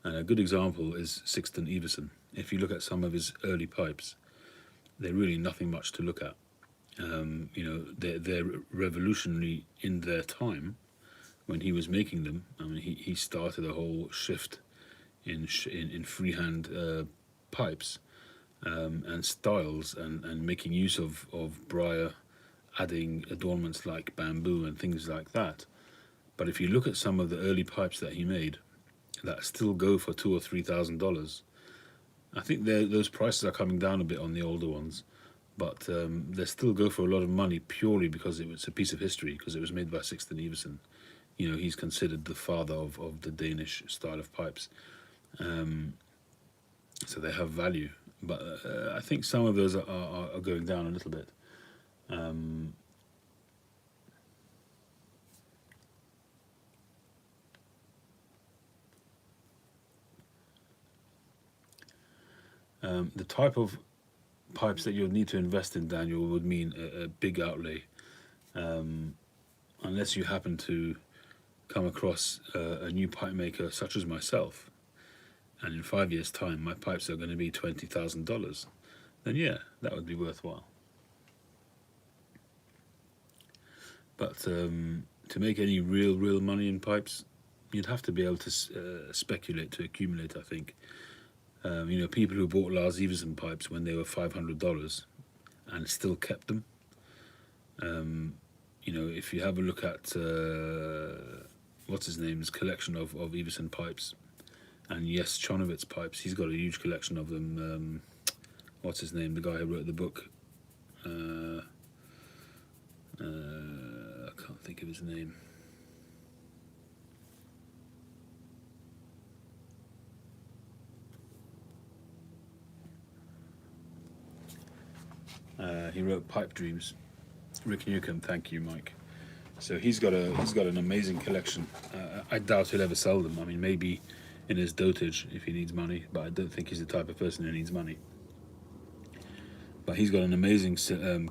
Speaker 1: And a good example is Sixton Everson. If you look at some of his early pipes, they're really nothing much to look at. They're revolutionary in their time when he was making them. I mean, he started a whole shift in freehand pipes and styles and making use of briar, adding adornments like bamboo and things like that. But if you look at some of the early pipes that he made, that still go for $2,000 or $3,000. I think those prices are coming down a bit on the older ones, but they still go for a lot of money purely because it was a piece of history, because it was made by Sixton Everson. He's considered the father of the Danish style of pipes. Um, so they have value, but I think some of those are going down a little bit. Um, the type of pipes that you'll need to invest in, Daniel, would mean a big outlay, um, unless you happen to come across a new pipe maker such as myself, and in 5 years' time my pipes are going to be $20,000. Then yeah, that would be worthwhile. But to make any real money in pipes, you'd have to be able to speculate to accumulate. I think people who bought Lars Everson pipes when they were $500 and still kept them. If you have a look at what's his name's collection of Everson pipes, and yes, Chonovitz pipes, he's got a huge collection of them. What's his name? The guy who wrote the book. I can't think of his name. He wrote Pipe Dreams. Rick Newcomb, thank you, Mike. So he's got an amazing collection. I doubt he'll ever sell them. I mean, maybe in his dotage if he needs money, but I don't think he's the type of person who needs money. But he's got an amazing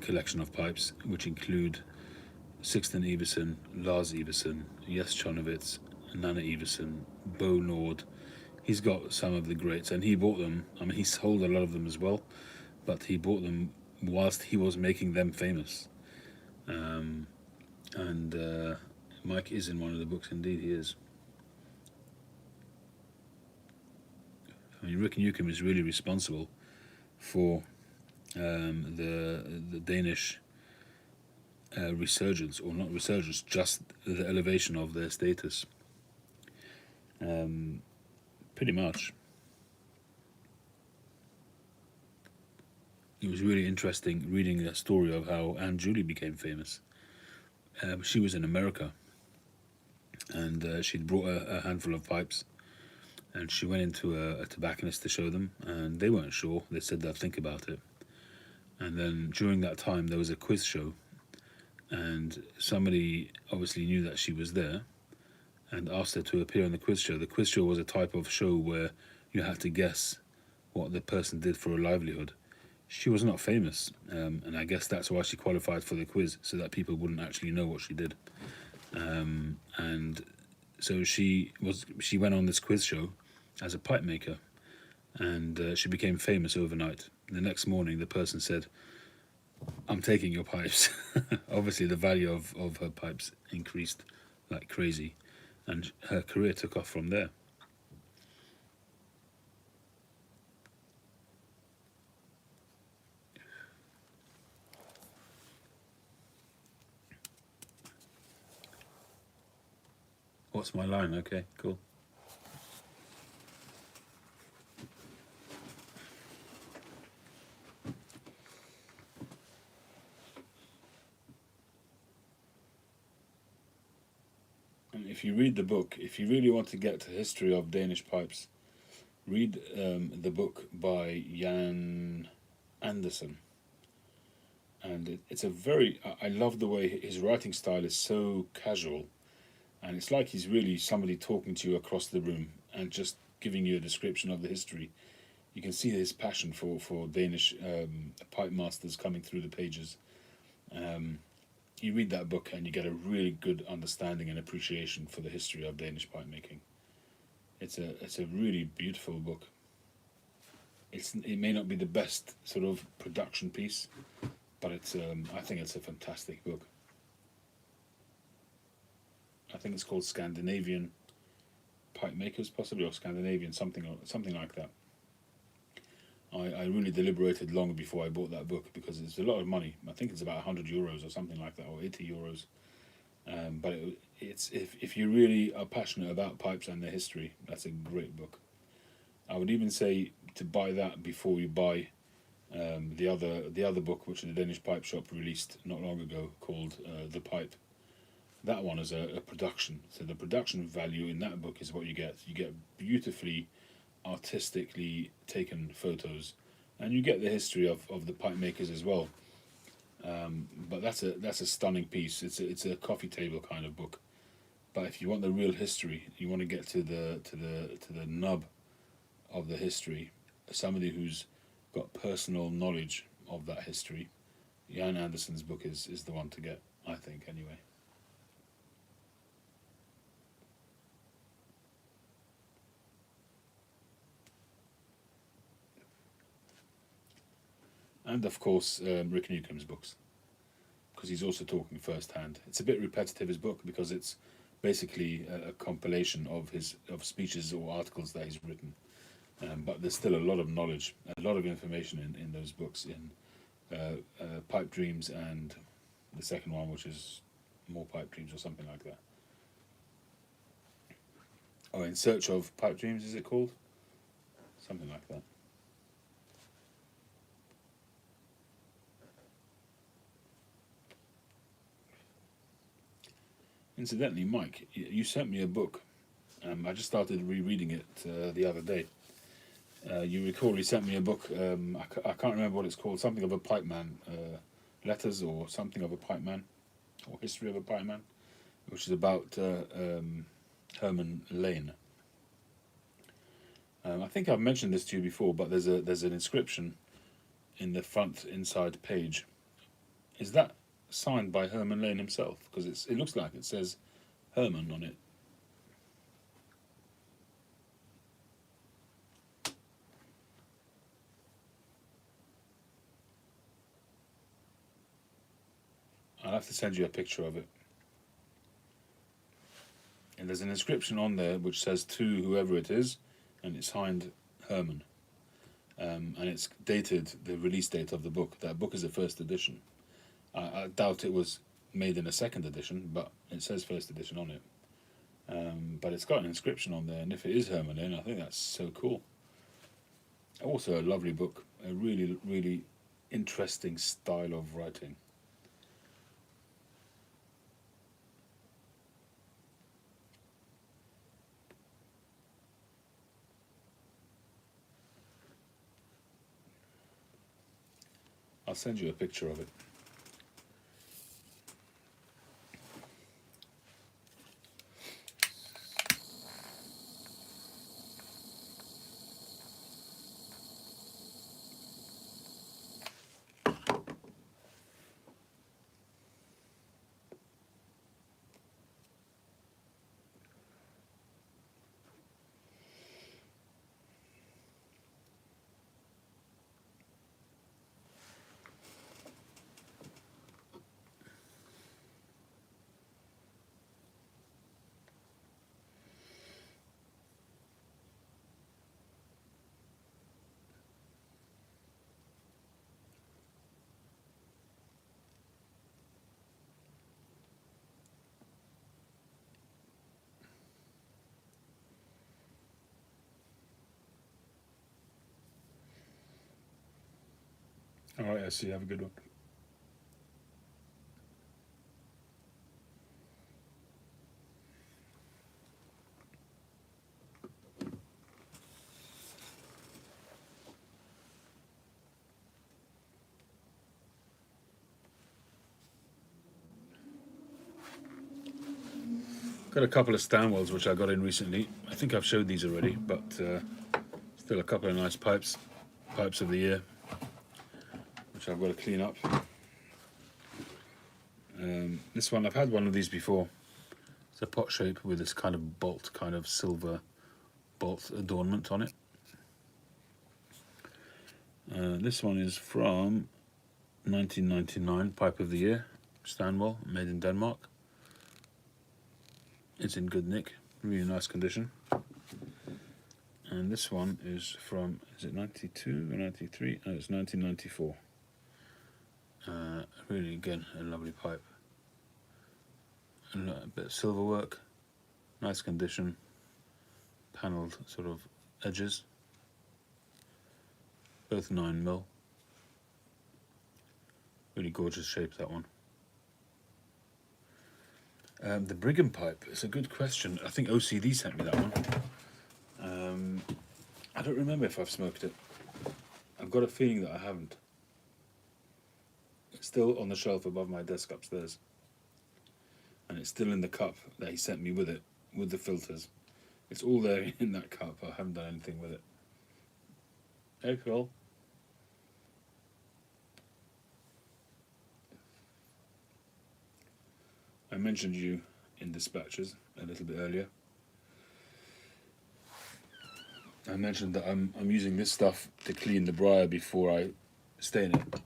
Speaker 1: collection of pipes, which include Sixten Everson, Lars Everson, Jes Chonovitz, Nana Everson, Bo Nord. He's got some of the greats, and he bought them. I mean, he sold a lot of them as well, but he bought them whilst he was making them famous. And Mike is in one of the books. Indeed, he is. I mean, Rick Newcomb is really responsible for the Danish resurgence, or not resurgence, just the elevation of their status. Pretty much. It was really interesting reading the story of how Aunt Julie became famous. She was in America, and she'd brought a handful of pipes, and she went into a tobacconist to show them, and they weren't sure. They said they'd think about it. And then during that time, there was a quiz show, and somebody obviously knew that she was there and asked her to appear on the quiz show. The quiz show was a type of show where you had to guess what the person did for a livelihood. She was not famous, and I guess that's why she qualified for the quiz, so that people wouldn't actually know what she did. And so she went on this quiz show as a pipe maker, and she became famous overnight. The next morning, the person said, "I'm taking your pipes." Obviously, the value of her pipes increased like crazy, and her career took off from there. What's my line? Okay, cool. And if you read the book, if you really want to get to the history of Danish pipes, read the book by Jan Andersen. And it's a very, I love the way his writing style is so casual, and it's like he's really somebody talking to you across the room and just giving you a description of the history. You can see his passion for Danish pipe masters coming through the pages. You read that book and you get a really good understanding and appreciation for the history of Danish pipe making. It's a really beautiful book. It may not be the best sort of production piece, but I think it's a fantastic book. I think it's called Scandinavian Pipe Makers, possibly, or Scandinavian something like that. I really deliberated long before I bought that book because it's a lot of money. I think it's about €100 or something like that, or €80. But it's if you really are passionate about pipes and their history, that's a great book. I would even say to buy that before you buy the other book, which the Danish Pipe Shop released not long ago, called The Pipe. that one is a production. So the production value in that book is what you get. You get beautifully, artistically taken photos, and you get the history of the pipe makers as well. But that's a stunning piece. It's a coffee table kind of book. But if you want the real history, you want to get to the nub of the history. Somebody who's got personal knowledge of that history, Jan Anderson's book is the one to get, I think, anyway. And of course, Rick Newcomb's books, because he's also talking firsthand. It's a bit repetitive, his book, because it's basically a compilation of speeches or articles that he's written. But there's still a lot of knowledge, a lot of information in those books, in Pipe Dreams and the second one, which is More Pipe Dreams or something like that. Oh, In Search of Pipe Dreams, is it called? Something like that. Incidentally, Mike, you sent me a book. I just started rereading it the other day. You recall you sent me a book. I can't remember what it's called. Something of a pipe man, letters or something of a pipe man, or history of a pipe man, which is about Herman Lane. I think I've mentioned this to you before, but there's an inscription in the front inside page. Is that signed by Herman Lane himself? Because it looks like it says Herman on it. I'll have to send you a picture of it. And there's an inscription on there which says to whoever it is, and it's signed Herman. And it's dated, the release date of the book. That book is a first edition. I doubt it was made in a second edition, but it says first edition on it. But it's got an inscription on there, and if it is Herman Lane, I think that's so cool. Also a lovely book, a really, really interesting style of writing. I'll send you a picture of it. All right, I see. Have a good one. Got a couple of Stanwells which I got in recently. I think I've showed these already, but still a couple of nice pipes of the year, which I've got to clean up. This one, I've had one of these before. It's a pot shape with this kind of bolt, kind of silver bolt adornment on it. This one is from 1999, Pipe of the Year, Stanwell, made in Denmark. It's in good nick, really nice condition. And this one is from, is it 92 or 93? No, it's 1994. Really, again, a lovely pipe. And a bit of silver work, nice condition, panelled sort of edges, both 9mm. Really gorgeous shape, that one. The Brigham pipe. It's a good question. I think OCD sent me that one. I don't remember if I've smoked it. I've got a feeling that I haven't. It's still on the shelf above my desk upstairs. And it's still in the cup that he sent me with it, with the filters. It's all there in that cup. I haven't done anything with it. Hey, Phil. I mentioned you in dispatches a little bit earlier. I mentioned that I'm using this stuff to clean the briar before I stain it,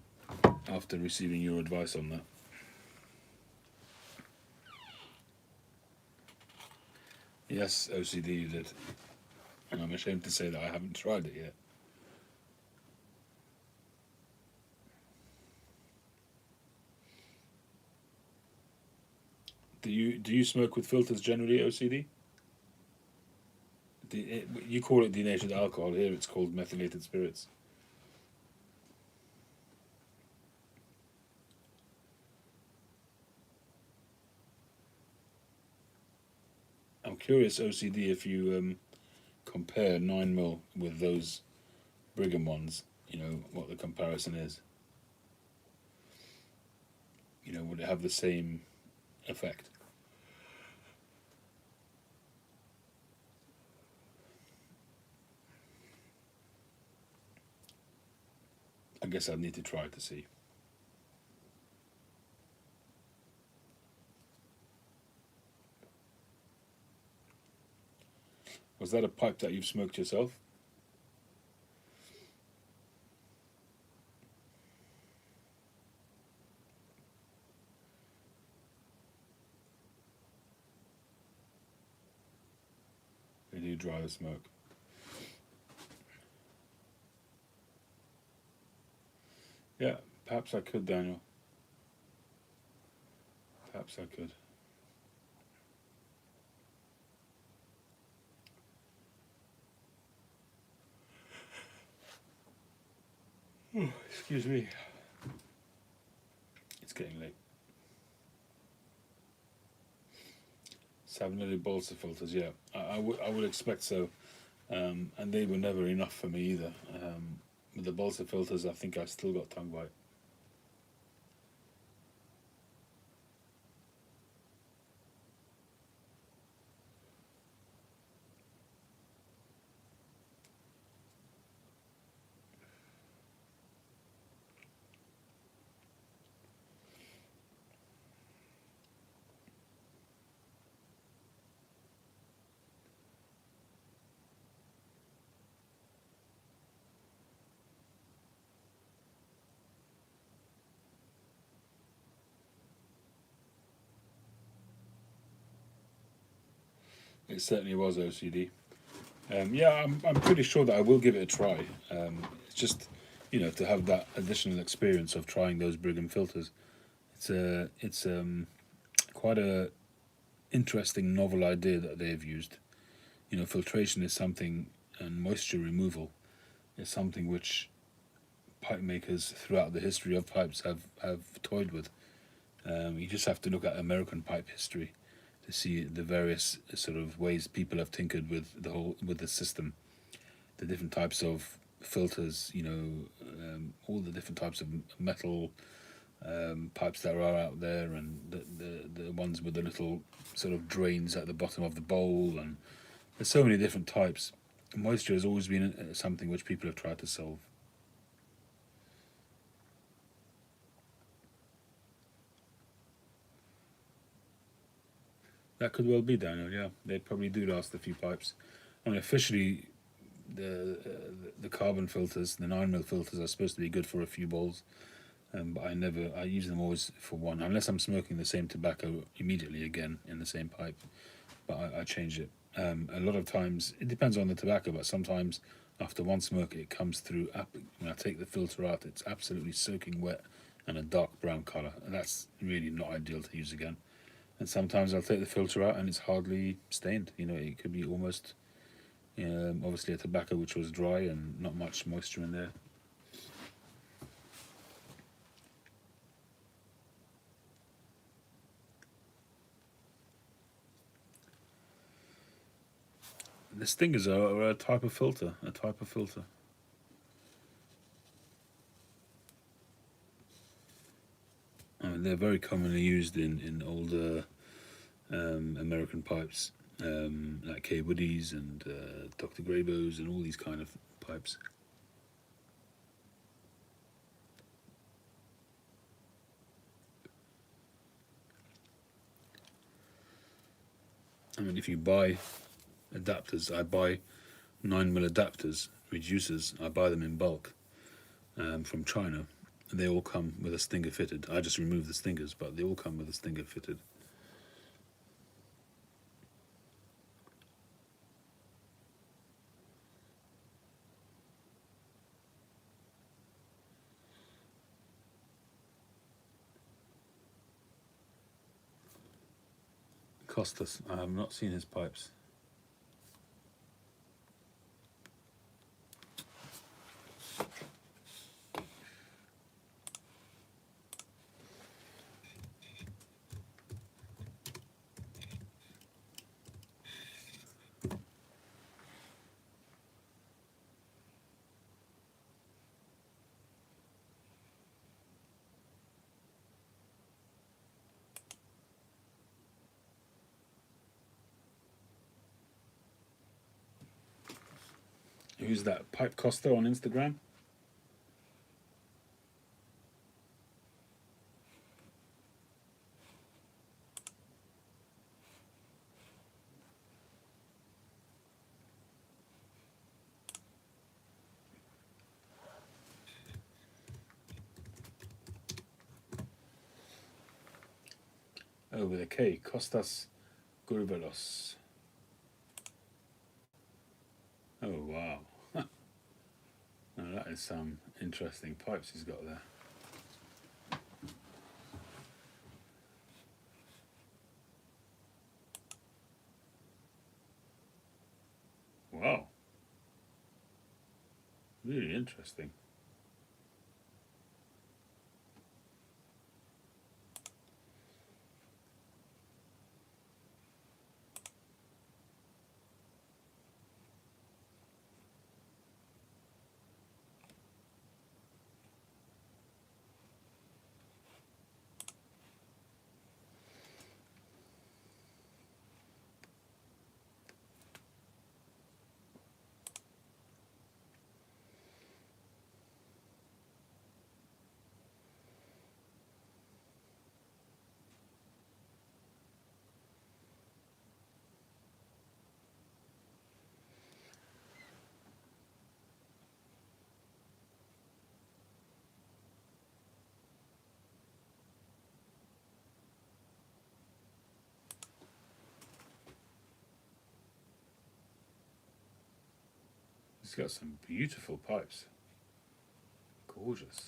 Speaker 1: after receiving your advice on that. Yes, OCD you did. And I'm ashamed to say that I haven't tried it yet. Do you smoke with filters generally, OCD? You call it denatured alcohol. Here it's called methylated spirits. I'm curious, OCD, if you compare 9mm with those Brigham ones, what the comparison is. Would it have the same effect? I guess I'd need to try to see. Was that a pipe that you've smoked yourself? Or do you dry the smoke? Yeah, perhaps I could, Daniel. Perhaps I could. Excuse me. It's getting late. Savinelli balsa filters, yeah. I would expect so. And they were never enough for me either. With the balsa filters, I think I still got tongue bite. It certainly was OCD. Yeah, I'm pretty sure that I will give it a try. It's just, to have that additional experience of trying those Brigham filters. It's quite a interesting novel idea that they've used. Filtration is something, and moisture removal is something which pipe makers throughout the history of pipes have toyed with. You just have to look at American pipe history to see the various sort of ways people have tinkered with the system, the different types of filters, all the different types of metal pipes that are out there, and the ones with the little sort of drains at the bottom of the bowl, and there's so many different types. Moisture has always been something which people have tried to solve. That could well be, Daniel. Yeah, they probably do last a few pipes. I mean, officially, the carbon filters, the 9mm filters, are supposed to be good for a few bowls. But I use them always for one, unless I'm smoking the same tobacco immediately again in the same pipe. But I change it. A lot of times, it depends on the tobacco, but sometimes after one smoke, it comes through. When I take the filter out, it's absolutely soaking wet and a dark brown colour. And that's really not ideal to use again. And sometimes I'll take the filter out and it's hardly stained. It could be almost, obviously a tobacco which was dry and not much moisture in there. The stingers are a type of filter. A type of filter. I mean, they're very commonly used in older American pipes, like K Woodies and Dr. Graybows and all these kind of pipes. I mean, if you buy adapters, I buy 9mm adapters, reducers. I buy them in bulk from China. And they all come with a stinger fitted. I just remove the stingers, but they all come with a stinger fitted. Costas, I have not seen his pipes. Who's that? Pipe Costa on Instagram? Oh, with a K. Costas Gurbelos. Oh, wow. Now that is some interesting pipes he's got there. Wow. Really interesting. He's got some beautiful pipes. Gorgeous.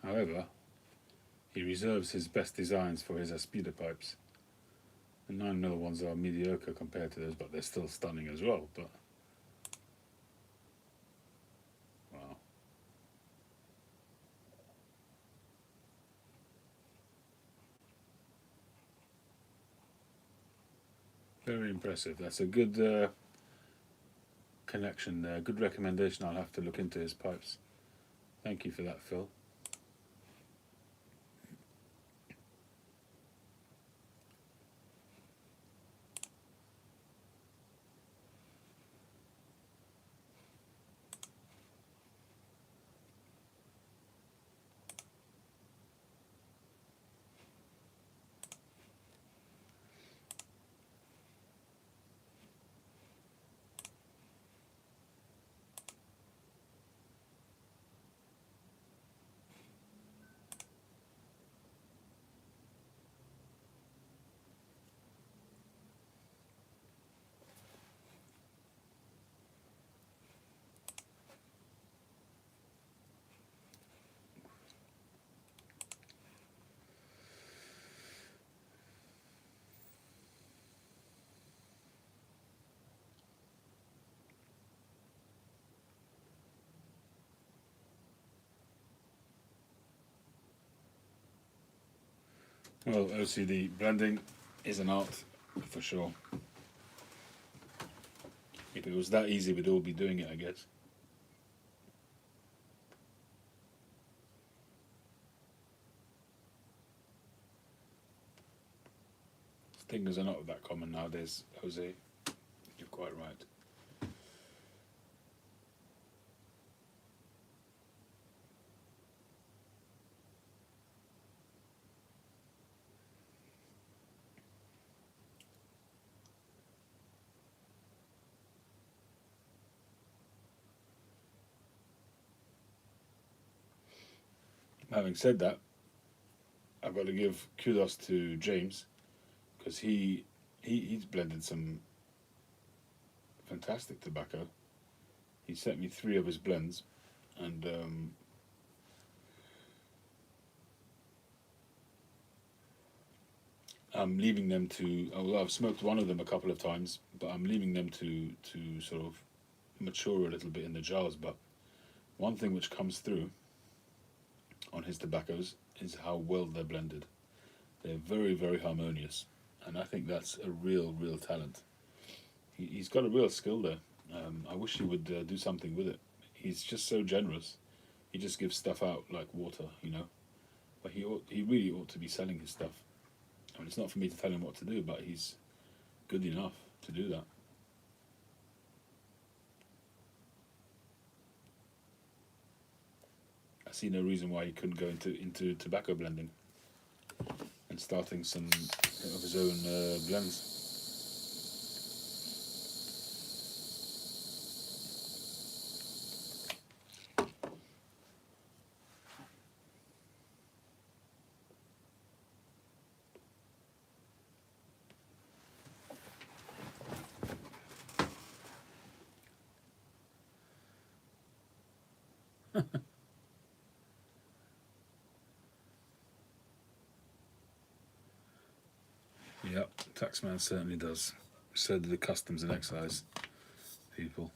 Speaker 1: However, he reserves his best designs for his Aspida pipes. The 9mm ones are mediocre compared to those, but they're still stunning as well. But wow. Very impressive. That's a good connection there. Good recommendation. I'll have to look into his pipes. Thank you for that, Phil. Well, OCD blending is an art for sure. If it was that easy, we'd all be doing it, I guess. Stingers are not that common nowadays, Jose. You're quite right. Having said that, I've got to give kudos to James because he's blended some fantastic tobacco. He sent me 3 of his blends, and I'm leaving them to. Well, I've smoked one of them a couple of times, but I'm leaving them to sort of mature a little bit in the jars. But one thing which comes through on his tobaccos is how well they're blended. They're very, very harmonious, and I think that's a real talent. He's got a real skill there. I wish he would do something with it. He's just so generous. He just gives stuff out like water, you know. But he really ought to be selling his stuff. I mean, it's not for me to tell him what to do, but he's good enough to do that. I see no reason why he couldn't go into tobacco blending and starting some of his own blends. Yep, taxman certainly does. So do the customs and excise people.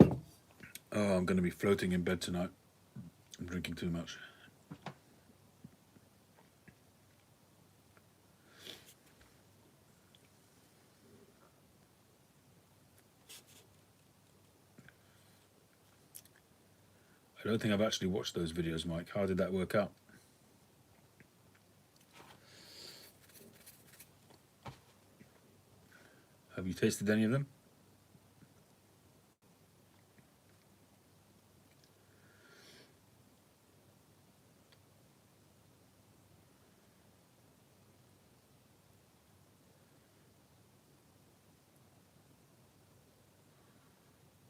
Speaker 1: Oh, I'm going to be floating in bed tonight. I'm drinking too much. I don't think I've actually watched those videos, Mike. How did that work out? Have you tasted any of them?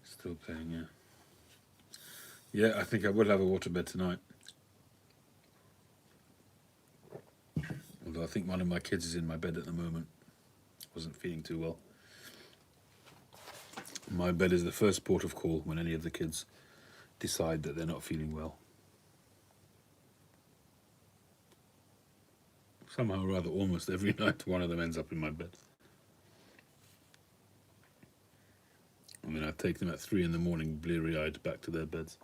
Speaker 1: Still playing, yeah. Yeah, I think I will have a waterbed tonight. Although I think one of my kids is in my bed at the moment. Wasn't feeling too well. My bed is the first port of call when any of the kids decide that they're not feeling well. Somehow or other, almost every night, one of them ends up in my bed. I mean, I take them at 3 in the morning, bleary-eyed, back to their beds.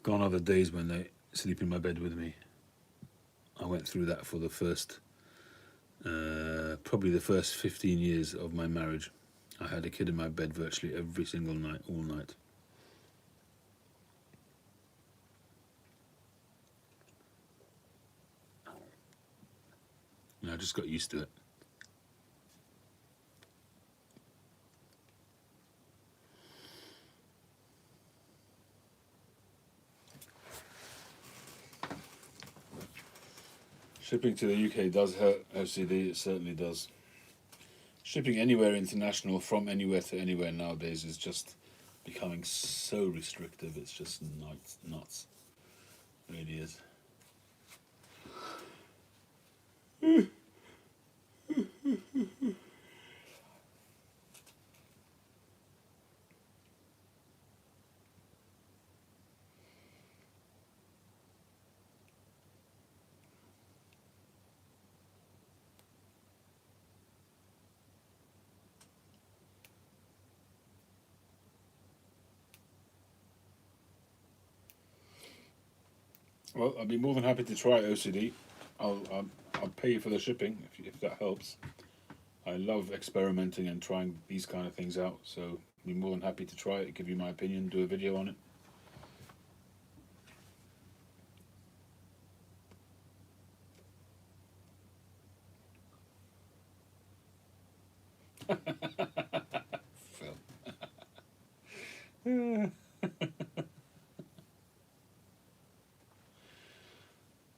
Speaker 1: Gone are the days when they sleep in my bed with me. I went through that for the first, probably the first 15 years of my marriage. I had a kid in my bed virtually every single night, all night. And I just got used to it. Shipping to the UK does hurt OCD, it certainly does. Shipping anywhere international from anywhere to anywhere nowadays is just becoming so restrictive, it's just nuts. It really is. Well, I'd be more than happy to try OCD. I'll pay you for the shipping if that helps. I love experimenting and trying these kind of things out, so I'd be more than happy to try it, give you my opinion, do a video on it. Phil.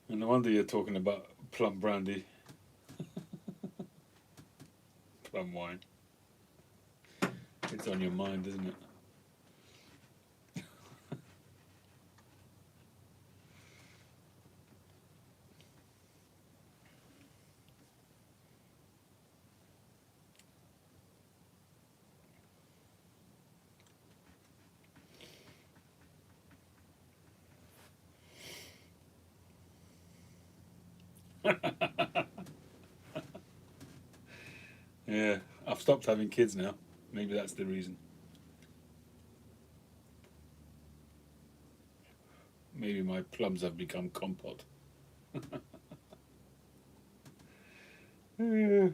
Speaker 1: And no wonder you're talking about plum brandy, plum wine. It's on your mind, isn't it? Yeah, I've stopped having kids now. Maybe that's the reason. Maybe my plums have become compote. Yeah.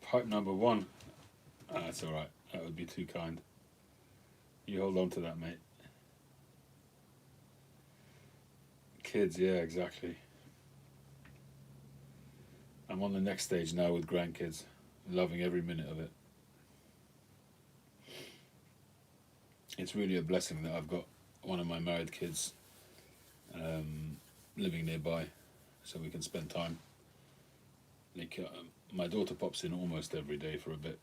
Speaker 1: Pipe number one. Ah, that's all right. That would be too kind. You hold on to that, mate. Kids, yeah, exactly. I'm on the next stage now with grandkids, loving every minute of it. It's really a blessing that I've got one of my married kids um, living nearby, so we can spend time. Like, my daughter pops in almost every day for a bit,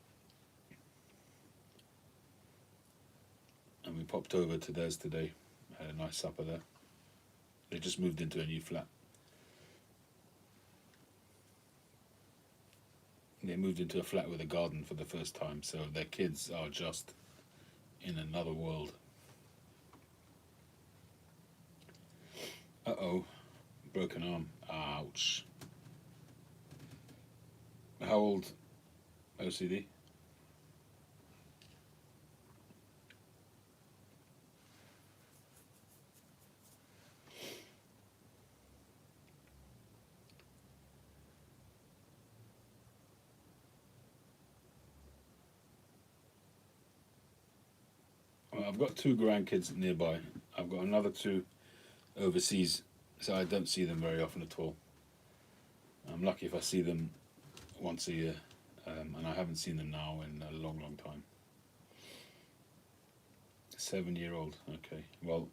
Speaker 1: and we popped over to theirs today. Had a nice supper there. They just moved into a new flat. They moved into a flat with a garden for the first time, so their kids are just in another world. Uh oh, broken arm. Ouch. How old? OCD? Well, I've got two grandkids nearby. I've got another two overseas, so I don't see them very often at all. I'm lucky if I see them once a year, and I haven't seen them now in a long, long time. 7 year old, okay. Well,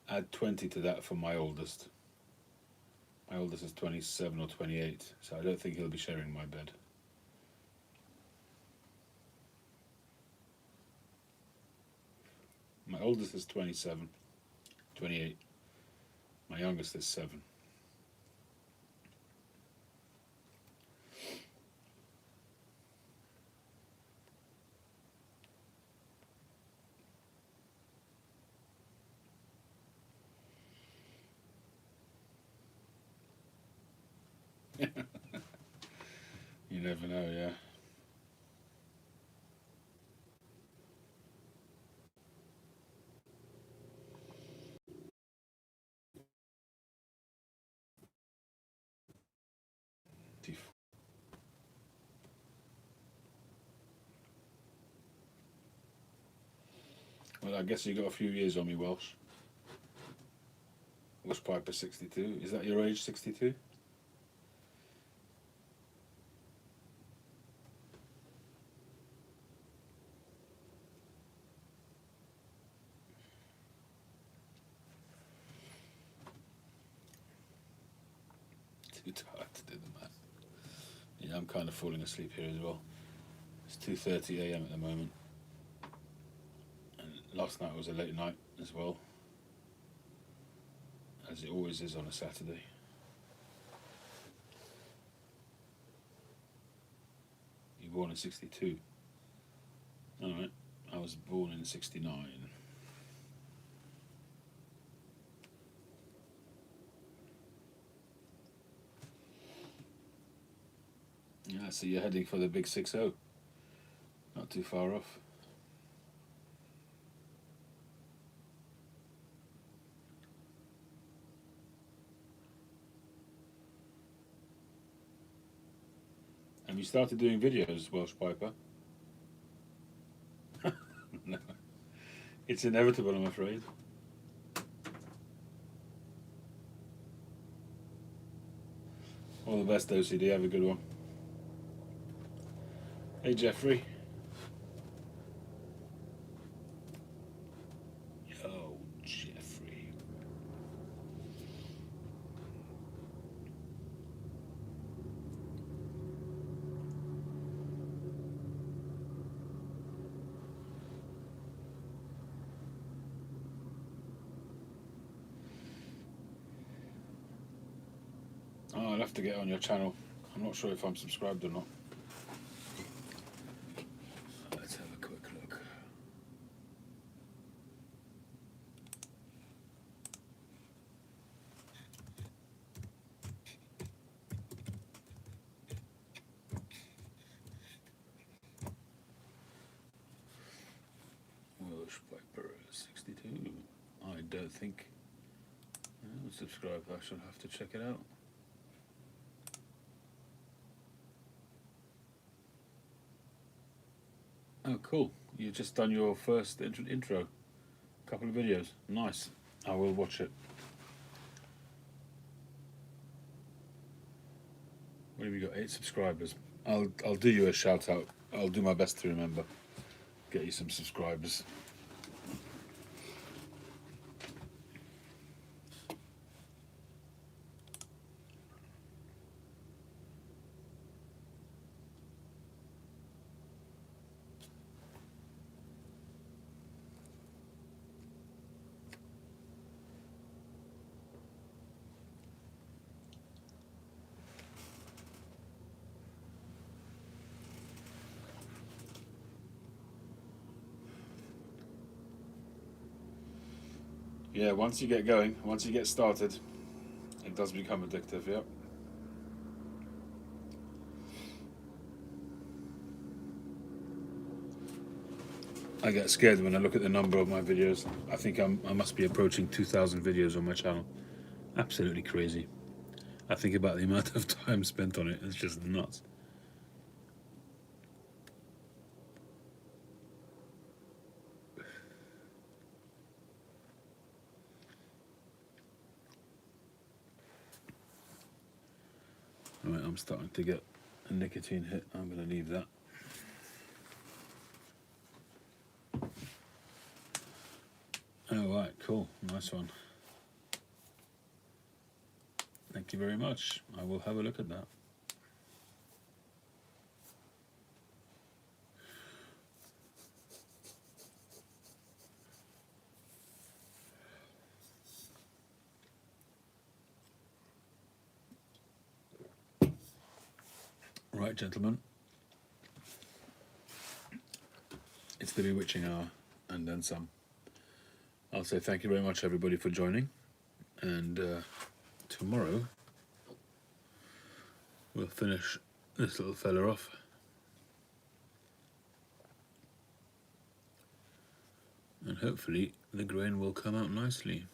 Speaker 1: add 20 to that for my oldest. My oldest is 27 or 28, so I don't think he'll be sharing my bed. My oldest is 27, 28. My youngest is 7. You never know, yeah. Well, I guess you got a few years on me, Welsh. Welsh Piper 62. Is that your age, 62? Too tired to do the math. Yeah, I'm kind of falling asleep here as well. It's 2:30 a.m. at the moment, and last night was a late night as well, as it always is on a Saturday. born in 62. Alright, I was born in 69. Yeah, so you're heading for the big 6-0. Not too far off. Have you started doing videos, Welsh Piper? No. It's inevitable, I'm afraid. All the best, OCD. Have a good one. Hey, Jeffrey. Yo, Jeffrey. Oh, I'll have to get on your channel. I'm not sure if I'm subscribed or not. Let's have a quick look. Welsh Piper 62. I don't think I'm subscribed. I shall have to check it out. Oh, cool. You've just done your first intro. Couple of videos. Nice. I will watch it. What have you got? 8 subscribers. I'll do you a shout out. I'll do my best to remember. Get you some subscribers. Yeah, once you get going, once you get started, it does become addictive, yeah. I get scared when I look at the number of my videos. I think I must be approaching 2,000 videos on my channel. Absolutely crazy. I think about the amount of time spent on it. It's just nuts. Right, I'm starting to get a nicotine hit. I'm going to leave that. Oh, right, cool. Nice one. Thank you very much. I will have a look at that. Right, gentlemen. It's the bewitching hour and then some. I'll say thank you very much, everybody, for joining. And tomorrow we'll finish this little fella off. And hopefully the grain will come out nicely.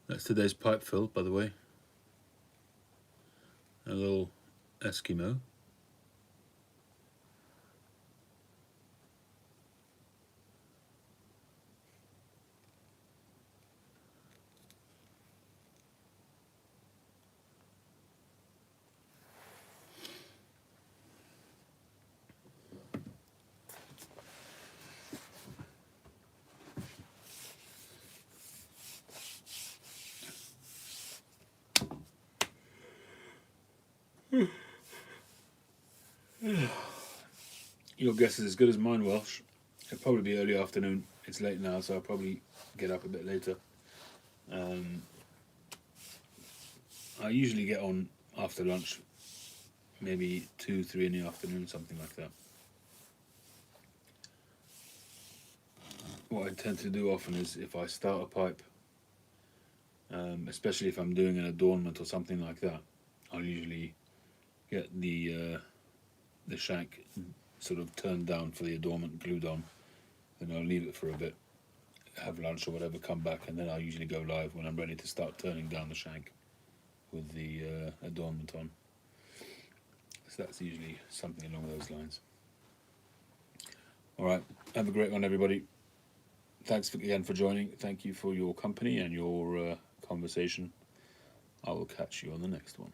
Speaker 1: That's today's pipe fill, by the way. A little Eskimo. Your guess is as good as mine, Welsh. It'll probably be early afternoon. It's late now, so I'll probably get up a bit later. I usually get on after lunch maybe 2, 3 in the afternoon, something like that. What I tend to do often is if I start a pipe, especially if I'm doing an adornment or something like that, I'll usually get the shank sort of turned down for the adornment, glued on, then I'll leave it for a bit, have lunch or whatever, come back, and then I'll usually go live when I'm ready to start turning down the shank with the adornment on. So that's usually something along those lines. All right, have a great one, everybody. Thanks again for joining. Thank you for your company and your conversation. I will catch you on the next one.